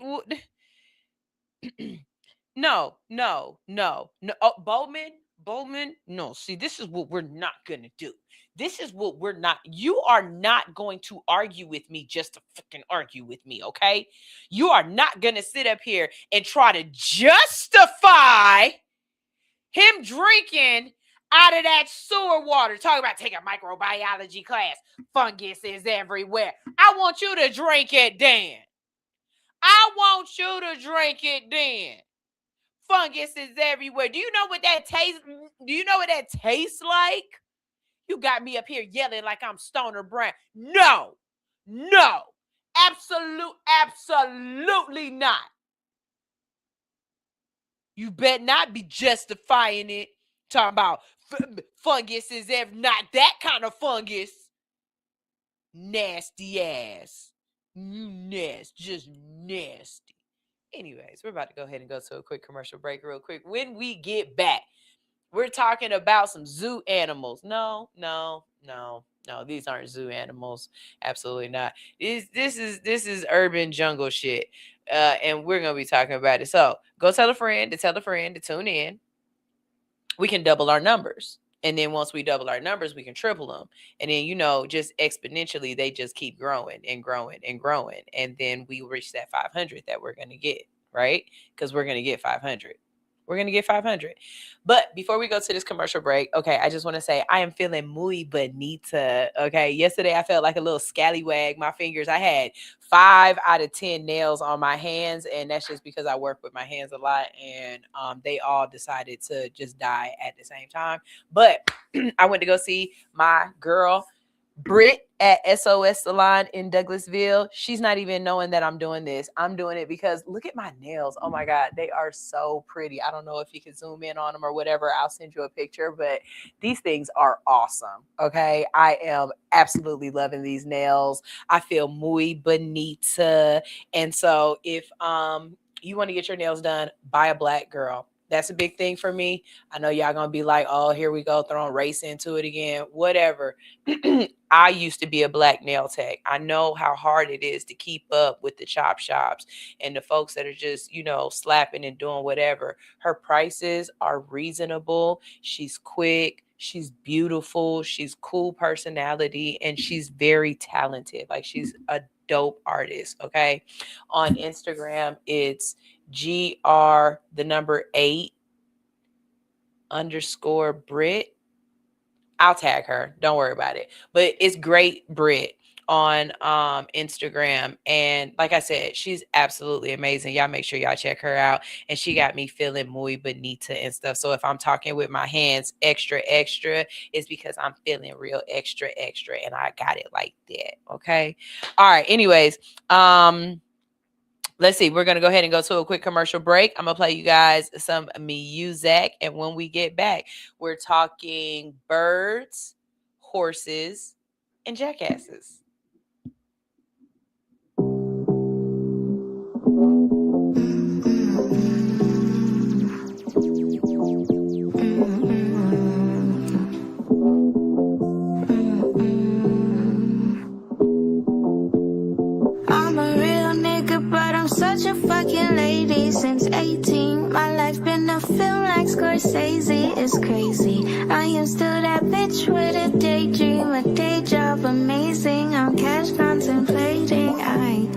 No. Oh, Bowman. No, see, this is what we're not gonna do. You are not going to argue with me just to fucking argue with me, okay? You are not gonna sit up here and try to justify him drinking out of that sewer water. Talking about taking a microbiology class. Fungus is everywhere. I want you to drink it then. Fungus is everywhere. Do you know what that tastes? Do you know what that tastes like? You got me up here yelling like I'm Stoner Brown. No, absolutely not. You better not be justifying it. Talking about fungus is not that kind of fungus. Nasty ass. Just nasty. Anyways, we're about to go ahead and go to a quick commercial break real quick. When we get back, we're talking about some zoo animals. No. These aren't zoo animals. Absolutely not. This is urban jungle shit. And we're gonna be talking about it. So go tell a friend to tune in. We can double our numbers. And then once we double our numbers, we can triple them. And then, just exponentially, they just keep growing and growing and growing. And then we reach that 500 that we're going to get, right? Because we're going to get 500. We're going to get 500. But before we go to this commercial break, okay, I just want to say I am feeling muy bonita, okay? Yesterday, I felt like a little scallywag. My fingers, I had 5 out of 10 nails on my hands, and that's just because I work with my hands a lot, and they all decided to just die at the same time. But I went to go see my girl, Britt, at SOS Salon in Douglasville. She's not even knowing that I'm doing this. I'm doing it because look at my nails. Oh my God, they are so pretty. I don't know if you can zoom in on them or whatever. I'll send you a picture, but these things are awesome. Okay. I am absolutely loving these nails. I feel muy bonita. And so if you want to get your nails done by a Black girl, that's a big thing for me. I know y'all gonna be like, oh, here we go, throwing race into it again, whatever. I used to be a Black nail tech. I know how hard it is to keep up with the chop shops and the folks that are just, slapping and doing whatever. Her prices are reasonable. She's quick. She's beautiful. She's cool personality, and she's very talented. Like, she's a dope artist. Okay. On Instagram, it's GR8_Brit. I'll tag her. Don't worry about it. But it's Great Brit on Instagram. And like I said, she's absolutely amazing. Y'all make sure y'all check her out. And she got me feeling muy bonita and stuff. So if I'm talking with my hands extra, it's because I'm feeling real extra. And I got it like that. Okay. All right. Anyways, let's see. We're going to go ahead and go to a quick commercial break. I'm going to play you guys some music. And when we get back, we're talking birds, horses, and jackasses. Such a fucking lady since 18. My life's been a film like Scorsese. It's crazy. I am still that bitch with a daydream, a day job amazing. I'm cash contemplating. I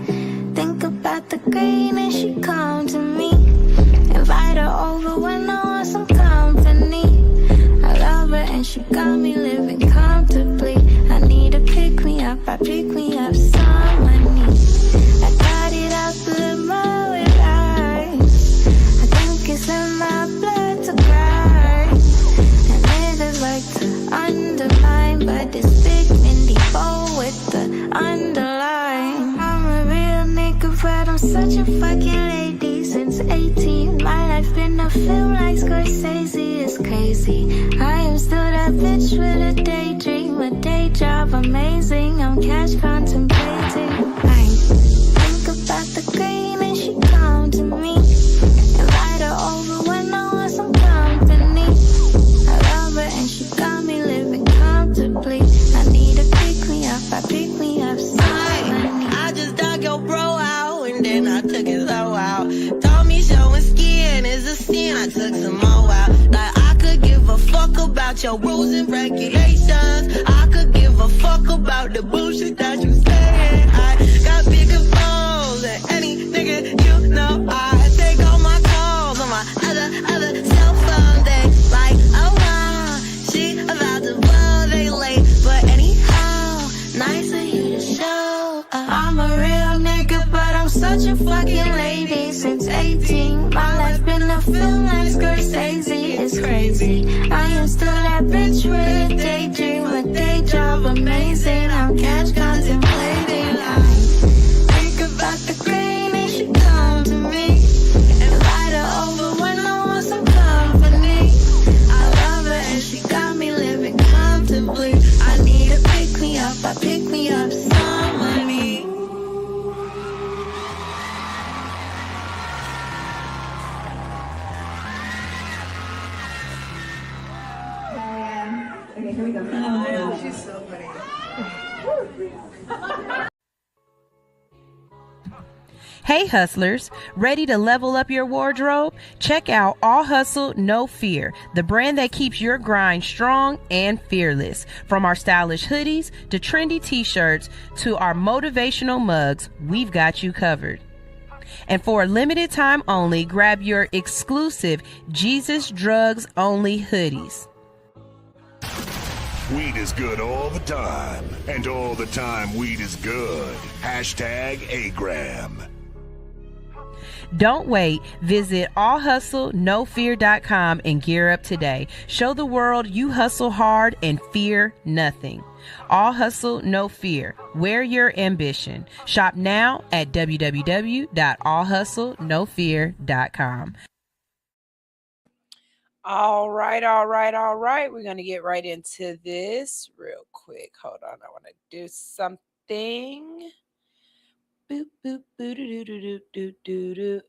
think about the green and she come to me. Invite her over when I want some company. I love her and she got me living comfortably. I need to pick me up. I pick me up someone needs. I got it out the limo with eyes. I think it's in my blood to cry. And niggas like to undermine, but this big windy bow with the underline. I'm a real nigga, but I'm such a fucking lady since 18. My life been a film like Scorsese. It's crazy. I am still that bitch with a daydream, a day job amazing. I'm cash contemplating. About the green and she come to me. Invite her over when I want some company. I love her and she got me living comfortably. I need to pick me up, I pick me up I just dug your bro out and then I took his hoe out. Told me showing skin is a sin, I took some more out. Like I could give a fuck about your rules and regulations. I could give a fuck about the bullshit that you saying. I got bigger balls than any nigga you know. I take all my calls on my other cell phone. They like, oh wow, she about to blow, they late. But anyhow, nice of you to show. I'm a real nigga, but I'm such a fucking lady since 18. My life's been a feel like Scorsese, it's crazy. I am still that bitch with a daydream, a day job amazing. I'm cash contemplating. I think about the green and she come to me and light her over when I want some company. I love her and she got me living comfortably. I need a pick me up, I pick me up somebody. Okay, here we go. Oh, she's so funny. Hey hustlers, ready to level up your wardrobe? Check out All Hustle, No Fear, the brand that keeps your grind strong and fearless. From our stylish hoodies to trendy t-shirts to our motivational mugs, we've got you covered. And for a limited time only, grab your exclusive Jesus Drugs Only hoodies. Weed is good all the time, and all the time weed is good. Hashtag Agram. Don't wait. Visit allhustlenofear.com and gear up today. Show the world you hustle hard and fear nothing. All Hustle, No Fear. Wear your ambition. Shop now at www.allhustlenofear.com. All right. We're going to get right into this real quick. Hold on. I want to do something. Boop, boop, boo, doo, doo, doo, doo, doo, doo.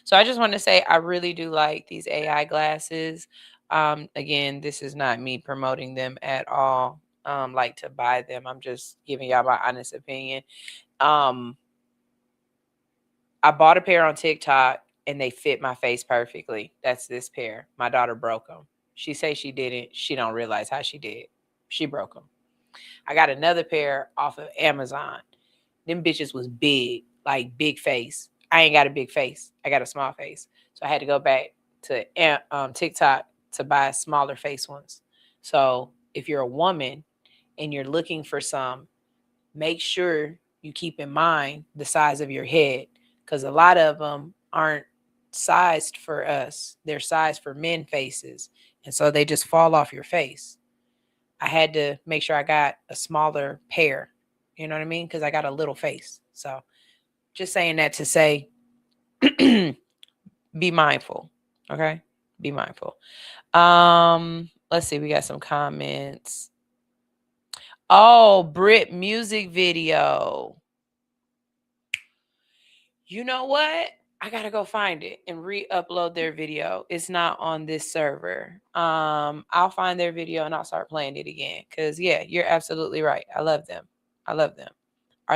So I just want to say I really do like these AI glasses. Again, this is not me promoting them at all. Like to buy them. I'm just giving y'all my honest opinion. I bought a pair on TikTok and they fit my face perfectly. That's this pair. My daughter broke them. She say she didn't. She don't realize how she did. She broke them. I got another pair off of Amazon. Them bitches was big, like big face. I ain't got a big face. I got a small face. So I had to go back to TikTok to buy smaller face ones. So if you're a woman and you're looking for some, make sure you keep in mind the size of your head, because a lot of them aren't sized for us. They're sized for men faces. And so they just fall off your face. I had to make sure I got a smaller pair, you know what I mean? Because I got a little face. So just saying that to say, be mindful. Okay. Be mindful. Let's see. We got some comments. Oh, Brit music video. You know what? I gotta go find it and re-upload their video. It's not on this server. I'll find their video and I'll start playing it again. Cause yeah, you're absolutely right. I love them. Are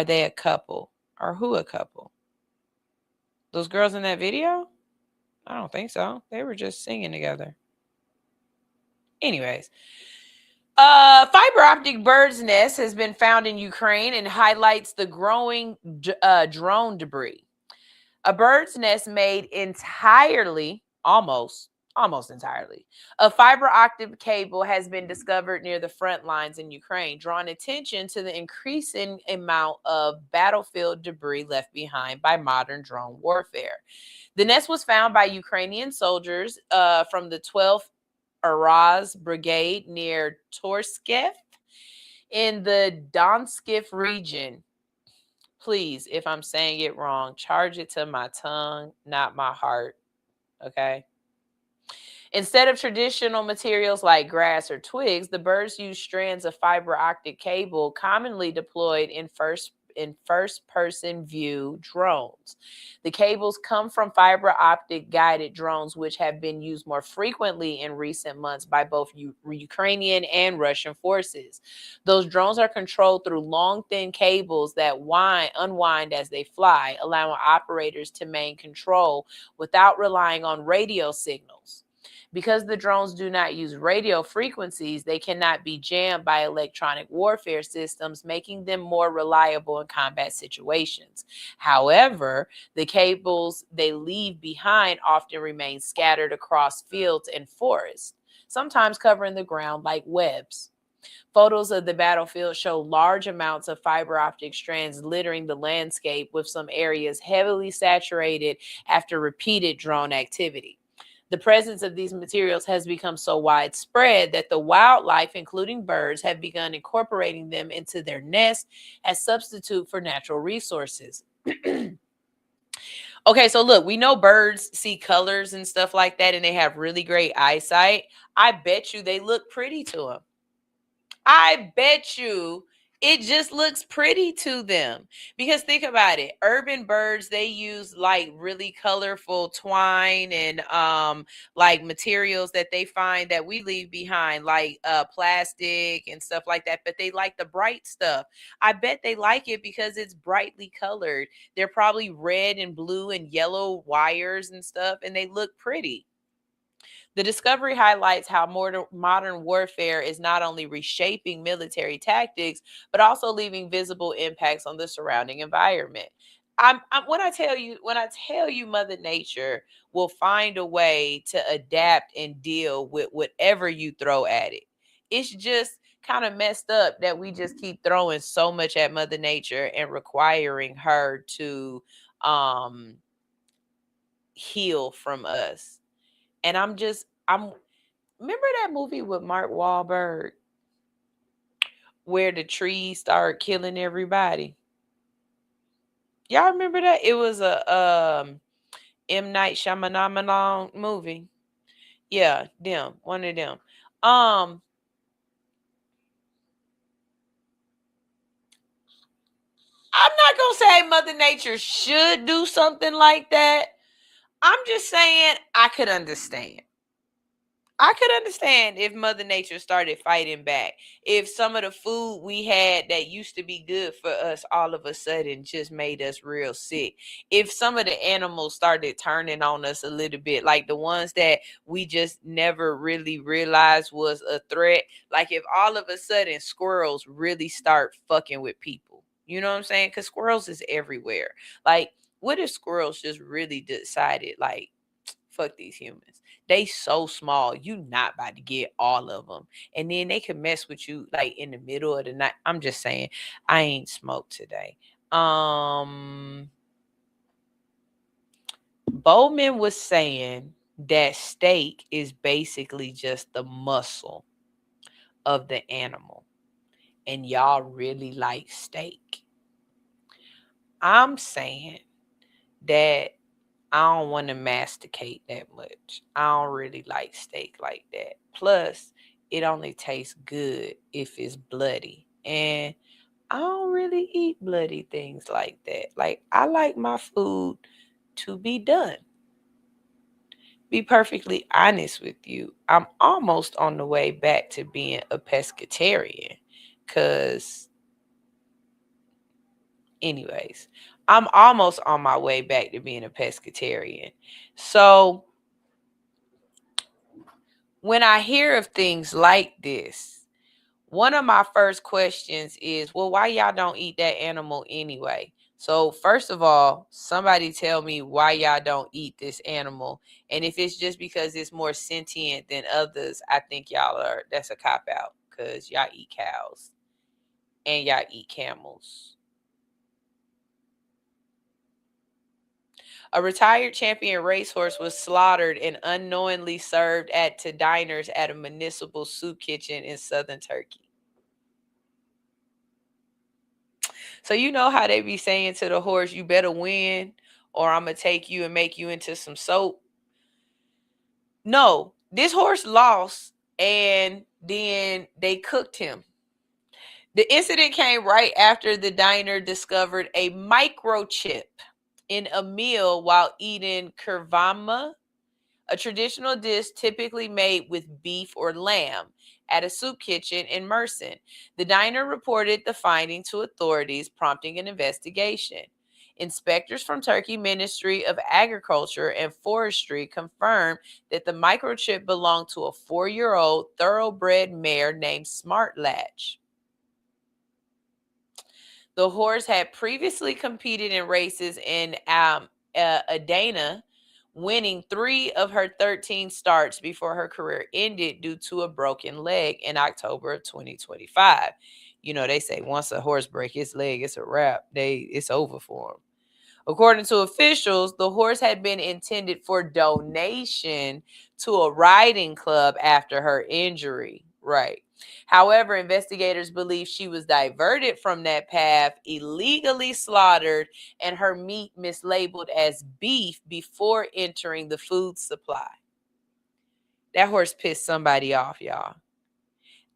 they a couple? Or who a couple? Those girls in that video? I don't think so. They were just singing together. Anyways. Fiber optic bird's nest has been found in Ukraine and highlights the growing drone debris. A bird's nest made entirely, almost entirely, of fiber optic cable has been discovered near the front lines in Ukraine, drawing attention to the increasing amount of battlefield debris left behind by modern drone warfare. The nest was found by Ukrainian soldiers from the 12th Araz Brigade near Torskev in the Donetsk region. Please, if I'm saying it wrong, charge it to my tongue, not my heart. Okay. Instead of traditional materials like grass or twigs, the birds use strands of fiber optic cable commonly deployed in first-person view drones. The cables come from fiber optic guided drones, which have been used more frequently in recent months by both Ukrainian and Russian forces. Those drones are controlled through long, thin cables that unwind as they fly, allowing operators to maintain control without relying on radio signals. Because the drones do not use radio frequencies, they cannot be jammed by electronic warfare systems, making them more reliable in combat situations. However, the cables they leave behind often remain scattered across fields and forests, sometimes covering the ground like webs. Photos of the battlefield show large amounts of fiber optic strands littering the landscape, with some areas heavily saturated after repeated drone activity. The presence of these materials has become so widespread that the wildlife, including birds, have begun incorporating them into their nests as substitute for natural resources. Okay, so look, we know birds see colors and stuff like that, and they have really great eyesight. I bet you they look pretty to them. I bet you it just looks pretty to them. Because think about it, urban birds, they use like really colorful twine and like materials that they find that we leave behind, like plastic and stuff like that, but they like the bright stuff. I bet they like it because it's brightly colored. They're probably red and blue and yellow wires and stuff, and they look pretty. The discovery highlights how modern warfare is not only reshaping military tactics, but also leaving visible impacts on the surrounding environment. When I tell you, Mother Nature will find a way to adapt and deal with whatever you throw at it. It's just kind of messed up that we just keep throwing so much at Mother Nature and requiring her to heal from us. And I'm remember that movie with Mark Wahlberg where the trees start killing everybody? Y'all remember that? It was a M. Night Shyamalan movie. Yeah, one of them. I'm not gonna say Mother Nature should do something like that. I'm just saying I could understand. I could understand if Mother Nature started fighting back. If some of the food we had that used to be good for us all of a sudden just made us real sick. If some of the animals started turning on us a little bit, like the ones that we just never really realized was a threat. Like if all of a sudden squirrels really start fucking with people. You know what I'm saying? Because squirrels is everywhere. Like, what if squirrels just really decided, like, fuck these humans? They so small, you not about to get all of them. And then they can mess with you like in the middle of the night. I'm just saying, I ain't smoked today. Bowman was saying that steak is basically just the muscle of the animal. And y'all really like steak. I'm saying that I don't want to masticate that much. I don't really like steak like that. Plus, it only tastes good if it's bloody. And I don't really eat bloody things like that. Like, I like my food to be done. Be perfectly honest with you, I'm almost on the way back to being a pescatarian. Because, anyways, I'm almost on my way back to being a pescatarian. So, when I hear of things like this, one of my first questions is, well, why y'all don't eat that animal anyway? So first of all, somebody tell me why y'all don't eat this animal. And if it's just because it's more sentient than others, I think that's a cop-out, because y'all eat cows and y'all eat camels. A retired champion racehorse was slaughtered and unknowingly served to diners at a municipal soup kitchen in southern Turkey. So you know how they be saying to the horse, you better win or I'm going to take you and make you into some soap? No, this horse lost and then they cooked him. The incident came right after the diner discovered a microchip in a meal while eating kurvama, a traditional dish typically made with beef or lamb, at a soup kitchen in Mersin. The diner reported the finding to authorities, prompting an investigation. Inspectors from Turkey Ministry of Agriculture and Forestry confirmed that the microchip belonged to a 4-year-old thoroughbred mare named Smartlatch. The horse had previously competed in races in Adana, winning 3 of her 13 starts before her career ended due to a broken leg in October of 2025. You know, they say once a horse breaks his leg, it's a wrap. It's over for him. According to officials, the horse had been intended for donation to a riding club after her injury. Right. However, investigators believe she was diverted from that path, illegally slaughtered, and her meat mislabeled as beef before entering the food supply. That horse pissed somebody off, y'all.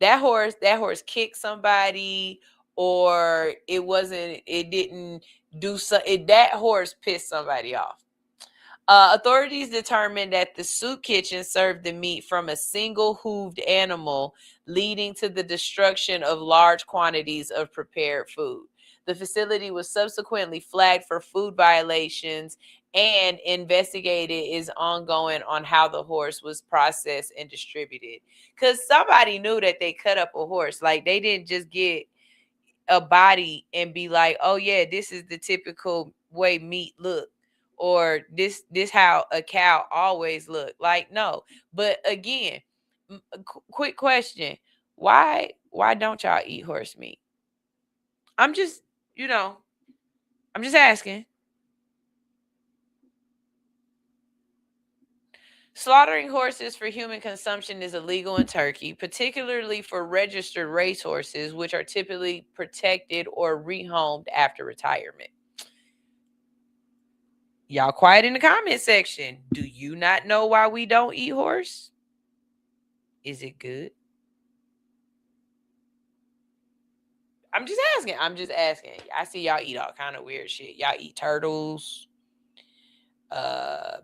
That horse kicked somebody, or it didn't do so. That horse pissed somebody off. Authorities determined that the soup kitchen served the meat from a single hooved animal, leading to the destruction of large quantities of prepared food. The facility was subsequently flagged for food violations, and investigated is ongoing on how the horse was processed and distributed. Because somebody knew that they cut up a horse. Like, they didn't just get a body and be like, oh yeah, this is the typical way meat look, or this how a cow always look. Like, no. But again, quick question, why don't y'all eat horse meat? I'm just asking. Slaughtering horses for human consumption is illegal in Turkey, particularly for registered racehorses, which are typically protected or rehomed after retirement. Y'all quiet in the comment section. Do you not know why we don't eat horse? Is it good? I'm just asking. I see y'all eat all kind of weird shit. Y'all eat turtles.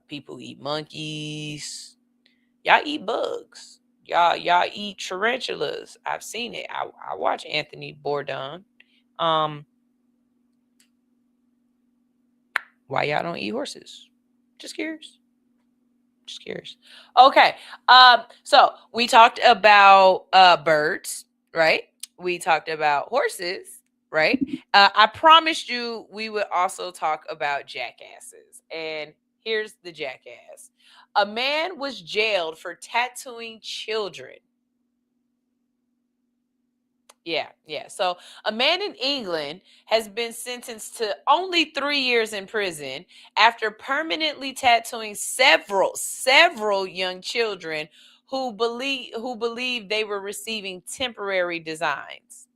People eat monkeys. Y'all eat bugs. Y'all eat tarantulas. I've seen it. I watch Anthony Bourdain. Why y'all don't eat horses? Just curious. Okay. So we talked about birds, right? We talked about horses, right? I promised you we would also talk about jackasses. And here's the jackass. A man was jailed for tattooing children. Yeah. So a man in England has been sentenced to only 3 years in prison after permanently tattooing several young children who believed they were receiving temporary designs.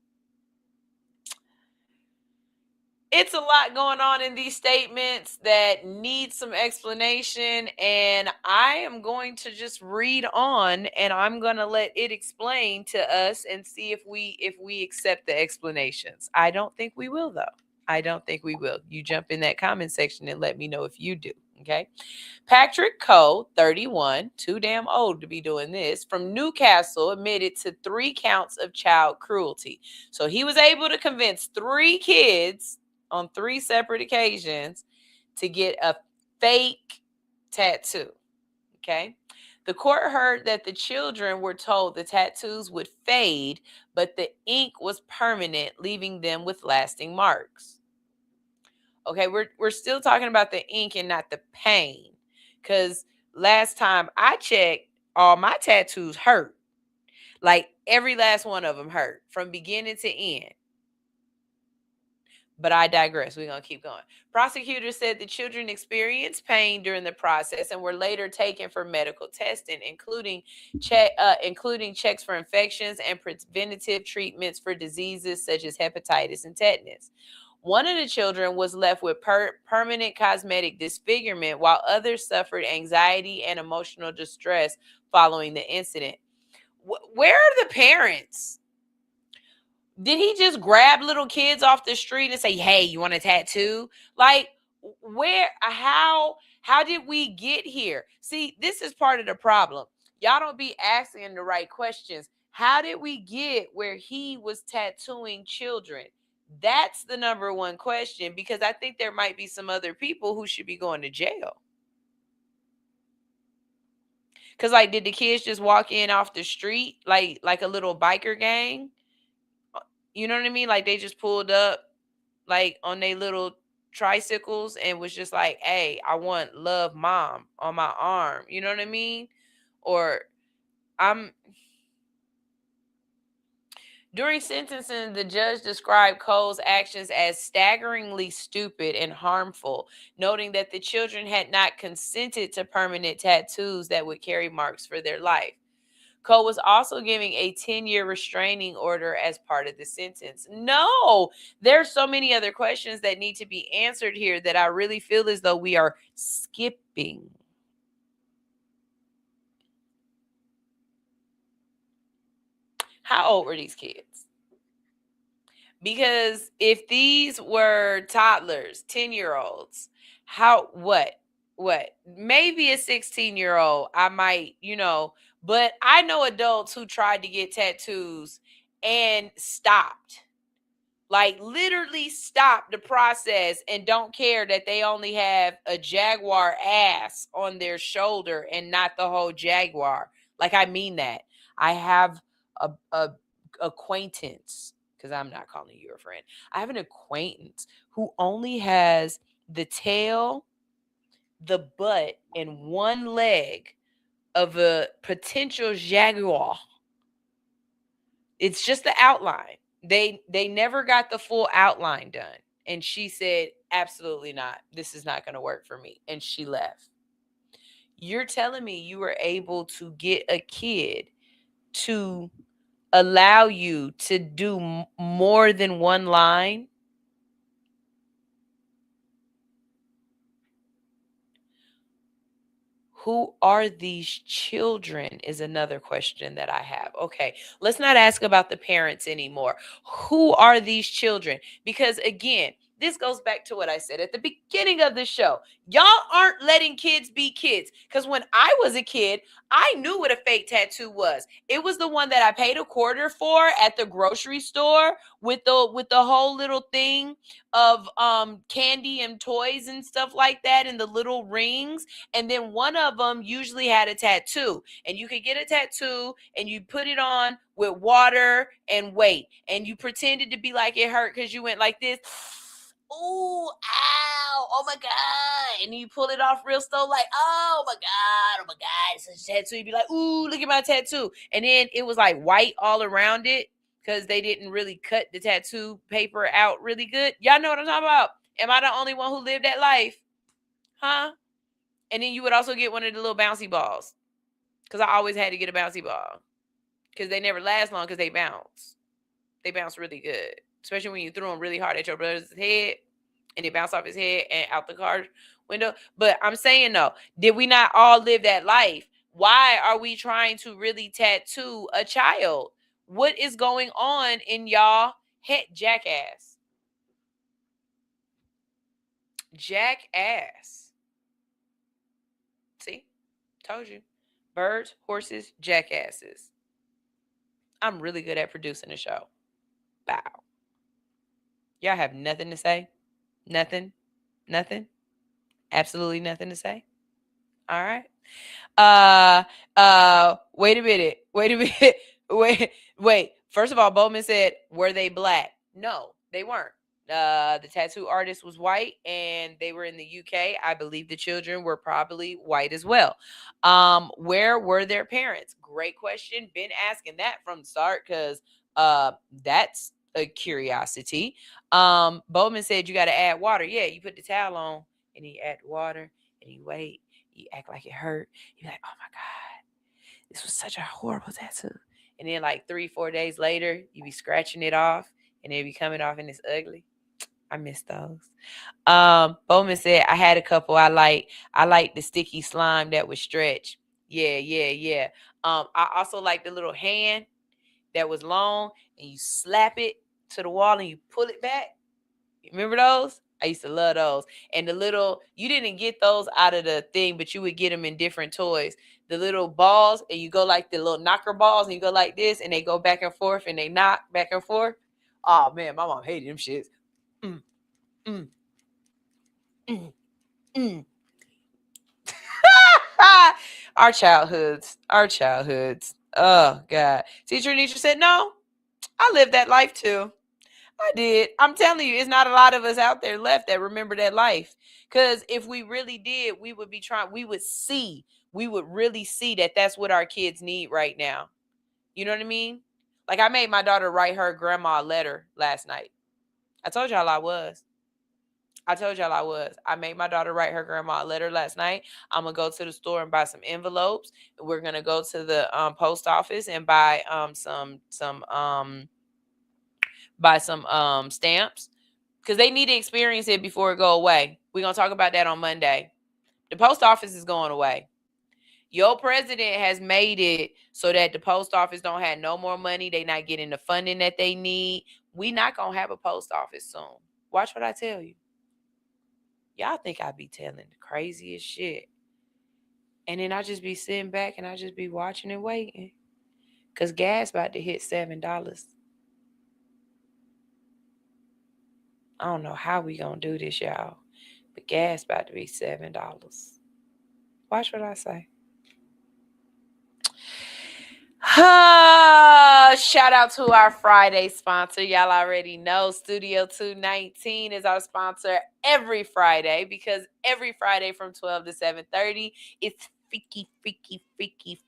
It's a lot going on in these statements that need some explanation, and I am going to just read on, and I'm going to let it explain to us and see if we accept the explanations. I don't think we will, though. I don't think we will. You jump in that comment section and let me know if you do, okay? Patrick Coe, 31, too damn old to be doing this, from Newcastle, admitted to 3 counts of child cruelty. So he was able to convince 3 kids on 3 separate occasions to get a fake tattoo. Okay. The court heard that the children were told the tattoos would fade, but the ink was permanent, leaving them with lasting marks. Okay, we're still talking about the ink and not the pain. Because last time I checked, all my tattoos hurt. Like, every last one of them hurt from beginning to end. But I digress. We're going to keep going. Prosecutors said the children experienced pain during the process and were later taken for medical testing, including checks for infections and preventative treatments for diseases such as hepatitis and tetanus. One of the children was left with permanent cosmetic disfigurement, while others suffered anxiety and emotional distress following the incident. Where are the parents? Did he just grab little kids off the street and say, hey, you want a tattoo? Like, how did we get here? See, this is part of the problem. Y'all don't be asking the right questions. How did we get where he was tattooing children? That's the number one question, because I think there might be some other people who should be going to jail. Because, like, did the kids just walk in off the street like a little biker gang? You know what I mean? Like, they just pulled up, like, on their little tricycles and was just like, hey, I want love mom on my arm. You know what I mean? Or During sentencing, the judge described Cole's actions as staggeringly stupid and harmful, noting that the children had not consented to permanent tattoos that would carry marks for their life. Cole was also giving a 10-year restraining order as part of the sentence. No, there's so many other questions that need to be answered here that I really feel as though we are skipping. How old were these kids? Because if these were toddlers, 10-year-olds, what? Maybe a 16-year-old, I might, but I know adults who tried to get tattoos and stopped. Like literally stop the process and don't care that they only have a jaguar ass on their shoulder and not the whole jaguar. Like, I mean that. I have a acquaintance, because I'm not calling you a friend. I have an acquaintance who only has the tail, the butt, and one leg of a potential jaguar. It's just the outline. They never got the full outline done. And she said, absolutely not. This is not going to work for me. And she left. You're telling me you were able to get a kid to allow you to do more than one line? Who are these children is another question that I have. Okay, let's not ask about the parents anymore. Who are these children? Because again, this goes back to what I said at the beginning of the show. Y'all aren't letting kids be kids. Because when I was a kid, I knew what a fake tattoo was. It was the one that I paid $0.25 for at the grocery store with the whole little thing of candy and toys and stuff like that, and the little rings. And then one of them usually had a tattoo, and you could get a tattoo and you put it on with water and wait, and you pretended to be like it hurt because you went like this. Ooh, ow, oh my God. And you pull it off real slow, like, oh my God, it's a tattoo. You'd be like, ooh, look at my tattoo. And then it was like white all around it because they didn't really cut the tattoo paper out really good. Y'all know what I'm talking about? Am I the only one who lived that life? Huh? And then you would also get one of the little bouncy balls, because I always had to get a bouncy ball because they never last long because they bounce. They bounce really good, especially when you threw them really hard at your brother's head and it bounced off his head and out the car window. But I'm saying, though, did we not all live that life? Why are we trying to really tattoo a child? What is going on in y'all head? Jackass. Jackass. See? Told you. Birds, horses, jackasses. I'm really good at producing a show. Bow. Y'all have nothing to say? Nothing? Nothing? Absolutely nothing to say? All right. Wait a minute. Wait. First of all, Bowman said, were they black? No, they weren't. The tattoo artist was white and they were in the UK. I believe the children were probably white as well. Where were their parents? Great question. Been asking that from the start because that's a curiosity. Bowman said you got to add water. Yeah, you put the towel on and you add water and you wait. You act like it hurt. You're like, oh my God, this was such a horrible tattoo. And then like 3-4 days later, you be scratching it off and it be coming off and it's ugly. I miss those. Bowman said, I had a couple I like the sticky slime that would stretch. Yeah. I also like the little hand that was long and you slap it to the wall and you pull it back. Remember those? I used to love those. And the little, you didn't get those out of the thing, but you would get them in different toys. The little balls, and you go like the little knocker balls, and you go like this, and they go back and forth, and they knock back and forth. Oh, man, my mom hated them shits. Our childhoods. Oh, God. Teacher Nisha said, no, I lived that life too. I did. I'm telling you, it's not a lot of us out there left that remember that life. Because if we really did, we would really see that that's what our kids need right now. You know what I mean? Like, I made my daughter write her grandma a letter last night. I told y'all I was. I made my daughter write her grandma a letter last night. I'm going to go to the store and buy some envelopes. We're going to go to the post office and buy some stamps, because they need to experience it before it go away. We're going to talk about that on Monday. The post office is going away. Your president has made it so that the post office don't have no more money. They not getting the funding that they need. We not going to have a post office soon. Watch what I tell you. Y'all think I be telling the craziest shit. And then I just be sitting back and I just be watching and waiting. Because gas about to hit $7. I don't know how we gonna do this, y'all. But gas about to be $7. Watch what I say. Shout out to our Friday sponsor. Y'all already know Studio 219 is our sponsor every Friday, because every Friday from 12 to 7:30, it's Freaky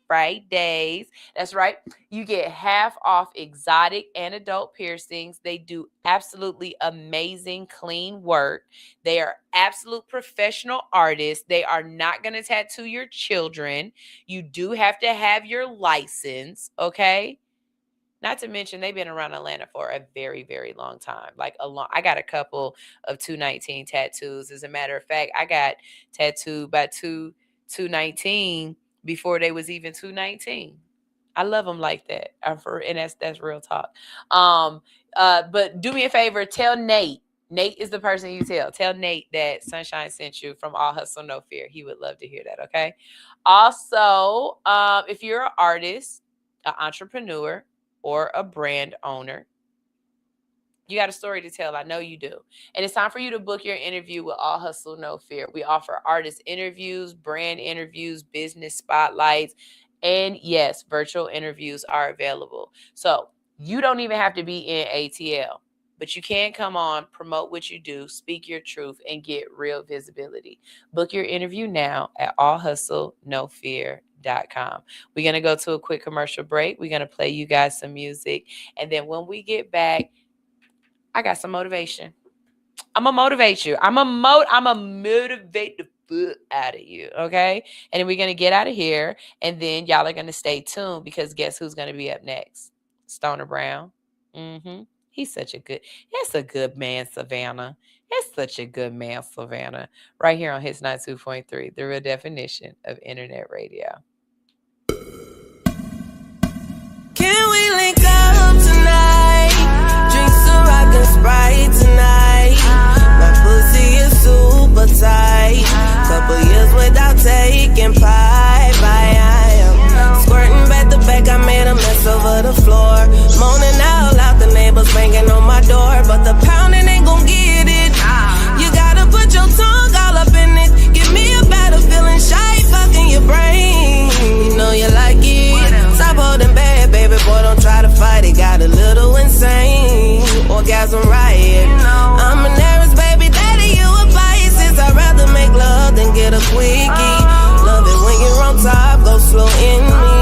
Fridays. That's right. You get half off exotic and adult piercings. They do absolutely amazing, clean work. They are absolute professional artists. They are not going to tattoo your children. You do have to have your license, okay? Not to mention, they've been around Atlanta for a very, very long time. I got a couple of 219 tattoos. As a matter of fact, I got tattooed by 219 before they was even 219. I love them like that. And that's real talk. But do me a favor, tell Nate. Nate is the person you tell. Tell Nate that Sunshine sent you from All Hustle No Fear. He would love to hear that, okay? Also, if you're an artist, an entrepreneur, or a brand owner, you got a story to tell. I know you do. And it's time for you to book your interview with All Hustle No Fear. We offer artist interviews, brand interviews, business spotlights, and yes, virtual interviews are available. So you don't even have to be in ATL, but you can come on, promote what you do, speak your truth, and get real visibility. Book your interview now at allhustlenofear.com. We're going to go to a quick commercial break. We're going to play you guys some music. And then when we get back, I got some motivation. I'm going to motivate you. I'm going to motivate the foot out of you, okay? And then we're going to get out of here. And then y'all are going to stay tuned, because guess who's going to be up next? Stoner Brown. He's a good man, Savannah. It's such a good man, Savannah. Right here on Hits 92.3, the real definition of internet radio. Can we link up tonight? Drink some rock and Sprite tonight. My pussy is super tight. Couple years without taking pipe. I am squirting back to back. I made a mess over the floor. Moaning out loud, the neighbors banging on my door. But the pounding ain't gon' get it. You gotta put your tongue all up in it. Give me a better feeling, shy fucking your brain. You know you like it. Stop holding back, baby boy, don't try to fight it. Got a little insane, orgasm riot. I'm an Aries, baby daddy, you a Pisces. I'd rather make love than get a quickie. Love it when you're on top, go slow in me.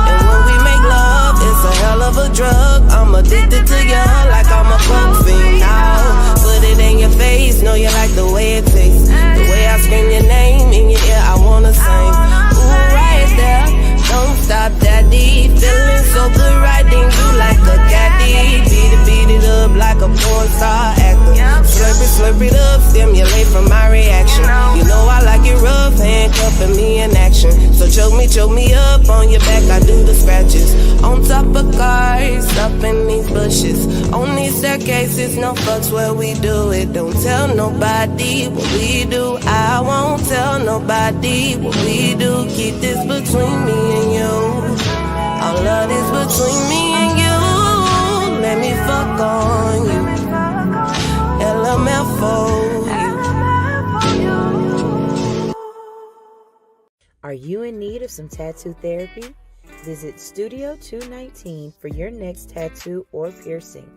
And when we make love, it's a hell of a drug. I'm addicted to you like I'm a coke fiend now. Put it in your face, know you like the way it tastes. The way I scream your name in your ear, I wanna sing. Ooh, right there, don't stop, daddy. Feeling so good, riding you like a caddy. Beat it up like a porn star actor. Slurp it up, stimulate from my reaction. You know I like it rough, handcuffing me in action. So choke me up on your back, I do the scratches. On top of cars, up in these bushes. On these staircases, no fucks where we do it. Don't tell nobody what we do. I won't tell nobody what we do. Keep this between me and you. All of this between me and you. Let me fuck on you. LMF for you. Are you in need of some tattoo therapy? Visit Studio 219 for your next tattoo or piercing.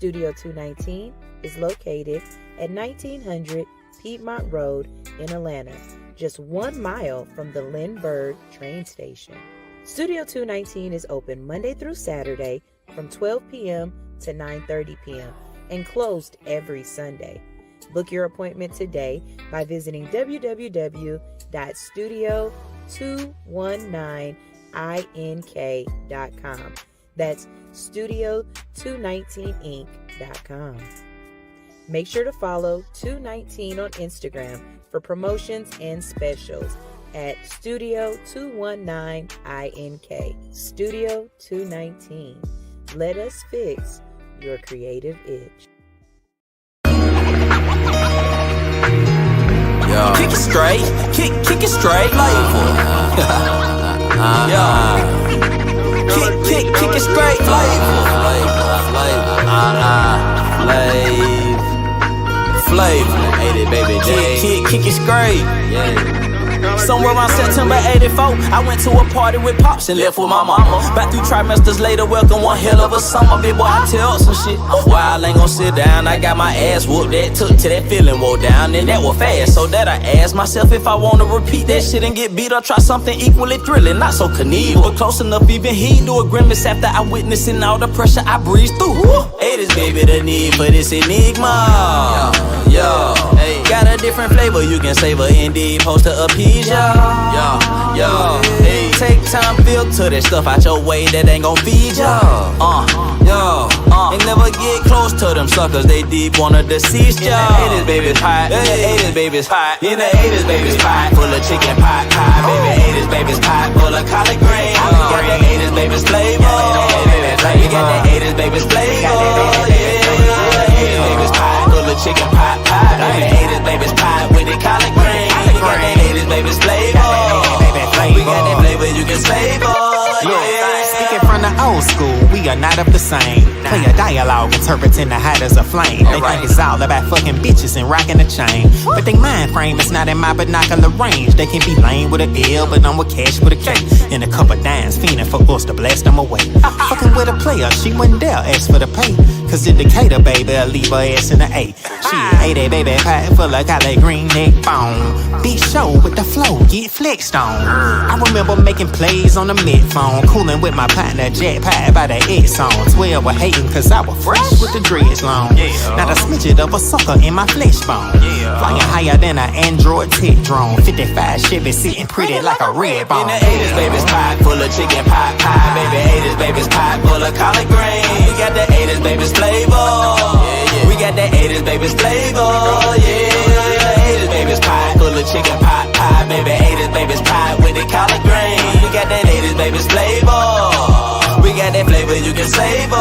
Studio 219 is located at 1900 Piedmont Road in Atlanta, just 1 mile from the Lindbergh train station. Studio 219 is open Monday through Saturday from 12 p.m. to 9:30 p.m. and closed every Sunday. Book your appointment today by visiting www.studio219ink.com. That's studio219inc.com. Make sure to follow 219 on Instagram for promotions and specials at Studio219ink. Studio 219. Let us fix your creative itch. Yo. Kick it straight, kick it straight, like kick it straight, flavor, ate it, baby, kick it straight, yeah. Somewhere around September 84, I went to a party with Pops and left with my mama. Back 3 trimesters later, welcome one hell of a summer. Big boy, I tell some shit. While I ain't gon' sit down, I got my ass whooped. That took till that feeling wore down, and that was fast. So that I asked myself if I wanna repeat that shit and get beat or try something equally thrilling. Not so Knievel, but close enough even he'd do a grimace after I witnessing all the pressure I breezed through. Hey, this baby, the need for this enigma. Yo, hey, got a different flavor, you can savor indeed, post to appease ya. Yo, hey, take time, filter that stuff out your way that ain't gon' feed ya. Ain't never get close to them suckers, they deep wanna deceive ya. In the 80s baby's hot, in the 80s baby's hot, in the 80s baby's pot full of chicken pot pie, baby 80s baby's pot full of collard green. We got the 80s baby's flavor, we got the 80s baby's flavor, yeah. 80s baby's pot full of chicken pot pie, baby 80s baby's pot with the collard green. We got the 80s baby's flavor, we got that flavor you can savor, yeah. Speaking from the old school, we are not of the same. Play a dialogue, interpreting the hot as a flame. They think it's all about fucking bitches and rocking a chain, but they mind frame is not in my binocular range. They can be lame with a L, but I'm with cash with a K. And a couple dimes, fiending for us to blast them away. Fucking with a player, she wouldn't dare ask for the pay, cause the Decatur baby, I'll leave her ass in the A. She ate that baby pie full of collard green neck bone. Beat show with the flow, get flexed on. I remember making plays on the mid phone, cooling with my partner Jack Pie by the X on. 12 were hating cause I was fresh with the dreads long. Not a smidget of a sucker in my flesh bone. Flying higher than an Android tech drone. 55 Chevy sitting pretty like a red bone. In the 80s baby's pot full of chicken pot pie, baby 80s baby's pot full of collard green. We got the 80s baby's flavor, we got the 80s baby's flavor, yeah. 80s baby's pot full of chicken pot pie, baby 80s baby's pot with the collard green. We got that 80s baby's flavor, we got that flavor you can savor,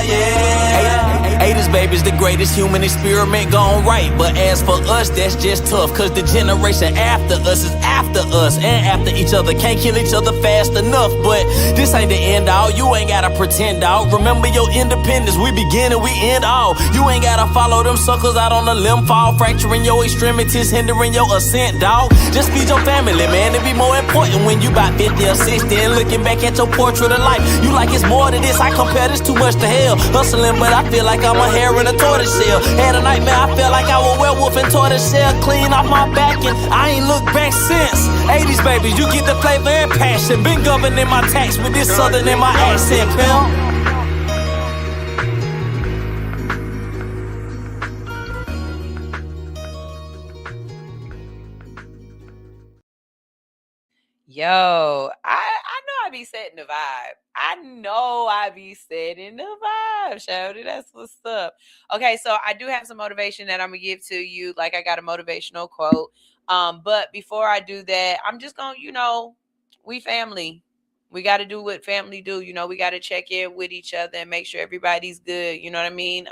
yeah. 80s baby's the greatest human experiment gone right, but as for us, that's just tough, cause the generation after us is after us and after each other. Can't kill each other fast enough, but this ain't the end all. You ain't gotta pretend, dog. Remember your independence, we begin and we end all. You ain't gotta follow them suckers out on the limb fall, fracturing your extremities, hindering your ascent, dog. Just feed your family, man. It be more important when you about 50 or 60 and looking back at your portrait of life. You like it's more to this, I compare this too much to hell. Hustling, but I feel like I'm a hare in a tortoise shell. Had a nightmare, I felt like I was a werewolf in tortoise shell. Clean off my back and I ain't looked back since. 80s babies, you get the flavor and passion. Been governing my tax with this southern in my accent, pimp. Yo, I know I be setting the vibe. I know I be setting the vibe, Shawty. That's what's up. Okay, so I do have some motivation that I'm gonna give to you. Like I got a motivational quote. But before I do that, I'm just gonna, we family. We got to do what family do. We got to check in with each other and make sure everybody's good. You know what I mean?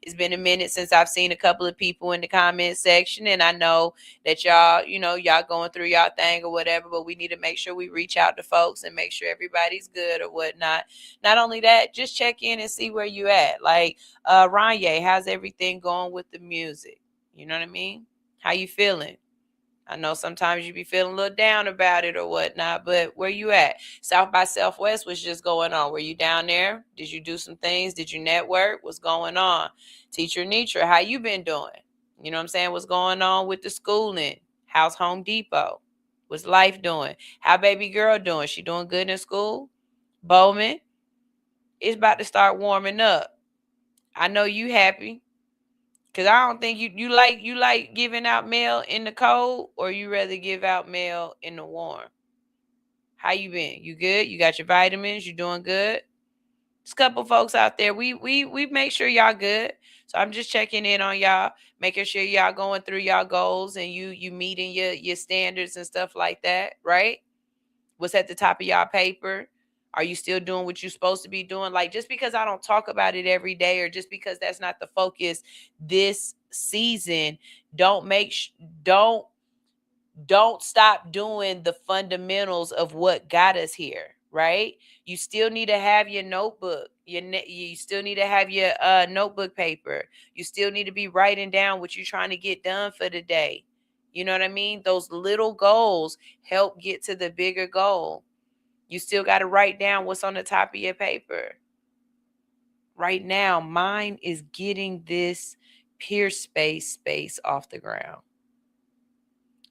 It's been a minute since I've seen a couple of people in the comment section, and I know that y'all, y'all going through y'all thing or whatever, but we need to make sure we reach out to folks and make sure everybody's good or whatnot. Not only that, just check in and see where you at. Like, Ranye, how's everything going with the music? You know what I mean? How you feeling? I know sometimes you be feeling a little down about it or whatnot, but where you at? South by Southwest was just going on. Were you down there? Did you do some things? Did you network? What's going on? Teacher Nitra, how you been doing? You know what I'm saying? What's going on with the schooling? How's Home Depot? What's life doing? How baby girl doing? She doing good in school? Bowman, it's about to start warming up. I know you happy. Cause I don't think you like giving out mail in the cold, or you rather give out mail in the warm. How you been? You good? You got your vitamins? You doing good? There's a couple folks out there. We make sure y'all good. So I'm just checking in on y'all, making sure y'all going through y'all goals and you meeting your standards and stuff like that, right? What's at the top of y'all paper? Are you still doing what you're supposed to be doing? Like, just because I don't talk about it every day, or just because that's not the focus this season, don't stop doing the fundamentals of what got us here, right? You still need to have your notebook. You still need to have your notebook paper. You still need to be writing down what you're trying to get done for the day. You know what I mean? Those little goals help get to the bigger goal. You still got to write down what's on the top of your paper. Right now, mine is getting this peer space off the ground.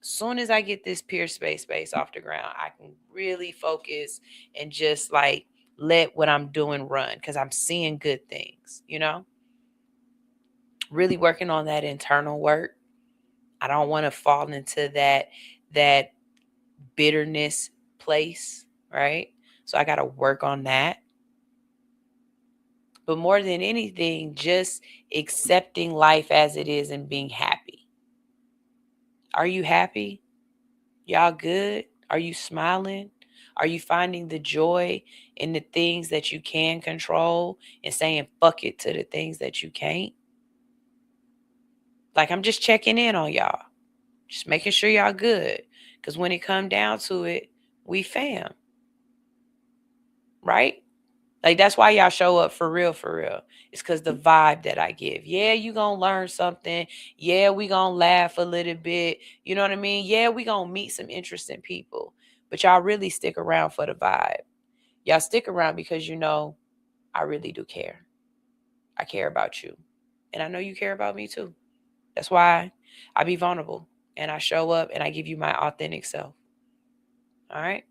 Soon as I get this peer space off the ground, I can really focus and just like let what I'm doing run, because I'm seeing good things, you know? Really working on that internal work. I don't want to fall into that bitterness place, right? So I got to work on that. But more than anything, just accepting life as it is and being happy. Are you happy? Y'all good? Are you smiling? Are you finding the joy in the things that you can control and saying fuck it to the things that you can't? Like, I'm just checking in on y'all. Just making sure y'all good. Because when it come down to it, we fam. Right? Like, that's why y'all show up for real, for real. It's because the vibe that I give. Yeah, you gonna learn something. Yeah, we gonna laugh a little bit. You know what I mean? Yeah, we gonna meet some interesting people. But y'all really stick around for the vibe. Y'all stick around because you know I really do care. I care about you. And I know you care about me too. That's why I be vulnerable. And I show up and I give you my authentic self. All right?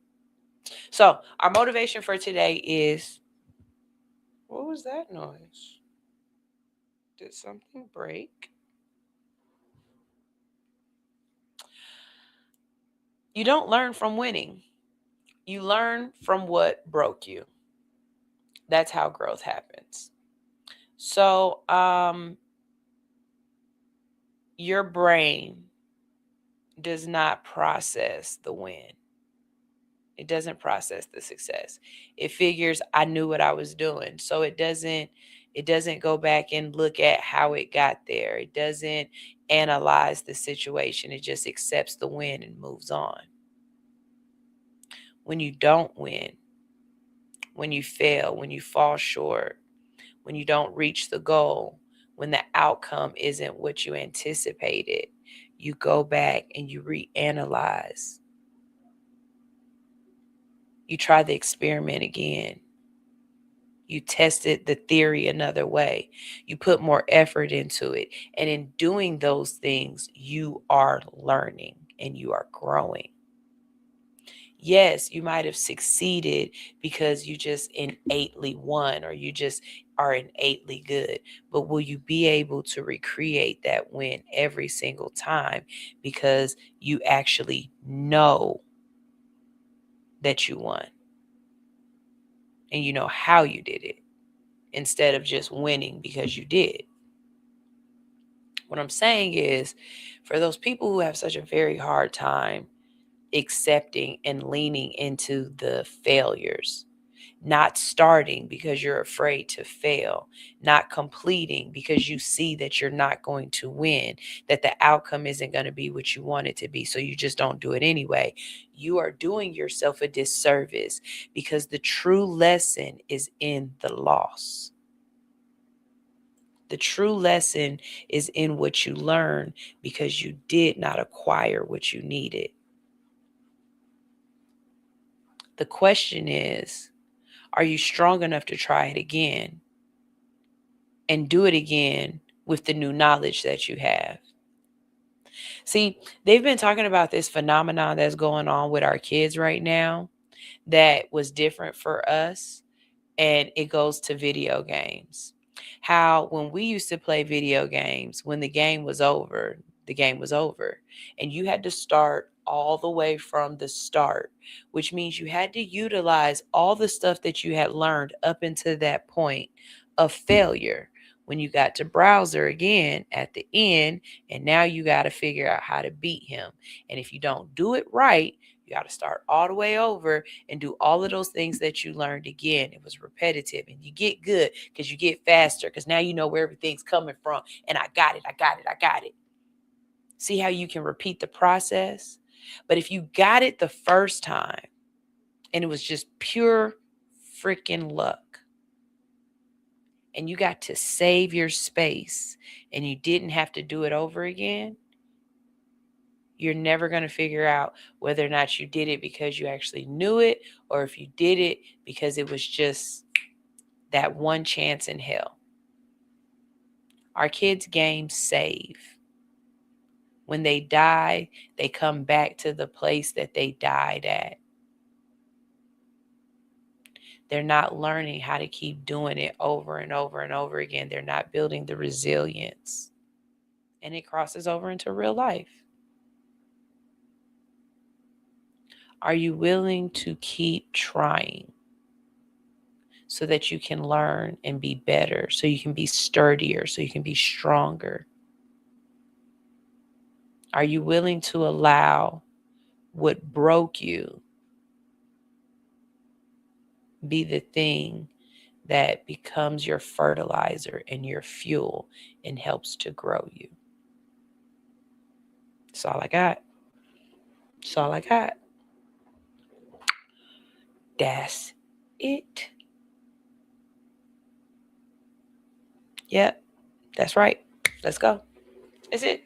So our motivation for today is... What was that noise? Did something break? You don't learn from winning. You learn from what broke you. That's how growth happens. So, your brain does not process the win. It doesn't process the success. It figures I knew what I was doing. So it doesn't go back and look at how it got there. It doesn't analyze the situation. It just accepts the win and moves on. When you don't win, when you fail, when you fall short, when you don't reach the goal, when the outcome isn't what you anticipated, you go back and you reanalyze. You try the experiment again. You tested the theory another way. You put more effort into it. And in doing those things, you are learning and you are growing. Yes, you might have succeeded because you just innately won, or you just are innately good. But will you be able to recreate that win every single time because you actually know that you won? And you know how you did it, instead of just winning because you did. What I'm saying is, for those people who have such a very hard time accepting and leaning into the failures, not starting because you're afraid to fail, not completing because you see that you're not going to win, that the outcome isn't going to be what you want it to be, so you just don't do it anyway. You are doing yourself a disservice, because the true lesson is in the loss. The true lesson is in what you learn because you did not acquire what you needed. The question is, are you strong enough to try it again and do it again with the new knowledge that you have? See, they've been talking about this phenomenon that's going on with our kids right now that was different for us, and it goes to video games. How when we used to play video games, when the game was over, and you had to start all the way from the start, which means you had to utilize all the stuff that you had learned up until that point of failure. When you got to Browser again at the end, and now you got to figure out how to beat him. And if you don't do it right, you got to start all the way over and do all of those things that you learned again. It was repetitive, and you get good because you get faster because now you know where everything's coming from. And I got it. See how you can repeat the process? But if you got it the first time and it was just pure freaking luck, and you got to save your space and you didn't have to do it over again, you're never going to figure out whether or not you did it because you actually knew it or if you did it because it was just that one chance in hell. Our kids' games save. When they die, they come back to the place that they died at. They're not learning how to keep doing it over and over and over again. They're not building the resilience. And it crosses over into real life. Are you willing to keep trying so that you can learn and be better, so you can be sturdier, so you can be stronger? Are you willing to allow what broke you be the thing that becomes your fertilizer and your fuel and helps to grow you? That's all I got. That's all I got. That's it. Yep, that's right. Let's go. That's it.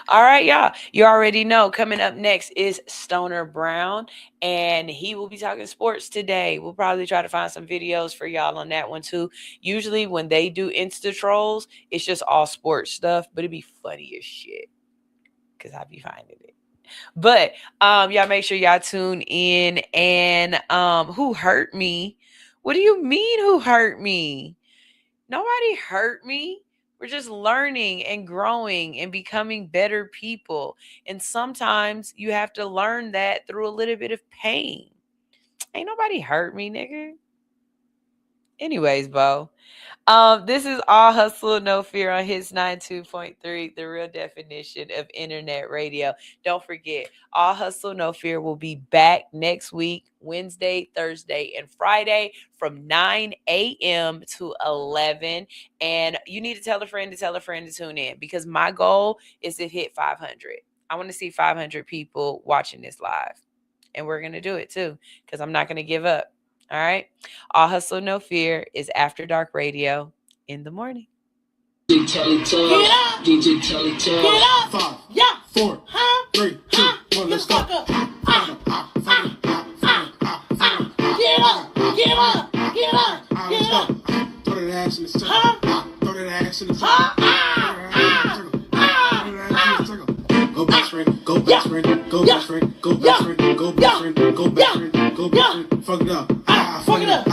All right, y'all. You already know coming up next is Stoner Brown, and he will be talking sports today. We'll probably try to find some videos for y'all on that one too. Usually when they do Insta trolls, it's just all sports stuff, but it'd be funny as shit because I'll be finding it. But y'all make sure y'all tune in. And who hurt me? What do you mean who hurt me? Nobody hurt me. We're just learning and growing and becoming better people. And sometimes you have to learn that through a little bit of pain. Ain't nobody hurt me, nigga. Anyways, Bo. This is All Hustle, No Fear on Hits 92.3, the real definition of internet radio. Don't forget, All Hustle, No Fear will be back next week, Wednesday, Thursday, and Friday from 9 a.m. to 11. And you need to tell a friend to tune in because my goal is to hit 500. I want to see 500 people watching this live. And we're going to do it too because I'm not going to give up. All right. All Hustle, No Fear is After Dark Radio in the morning. DJ Kelly Tell. Get up. DJ Kelly Tell. Get up. 5, yeah. 4, 3, 2, 1, let's go. Get up. Get up. Get up. Get up. Throw that ass in the circle. Throw that ass in the circle. Go best friend. Go best friend. Go best friend. Go best friend. Go best friend. Go best friend. Go best friend. Fuck it up. Fuck it up.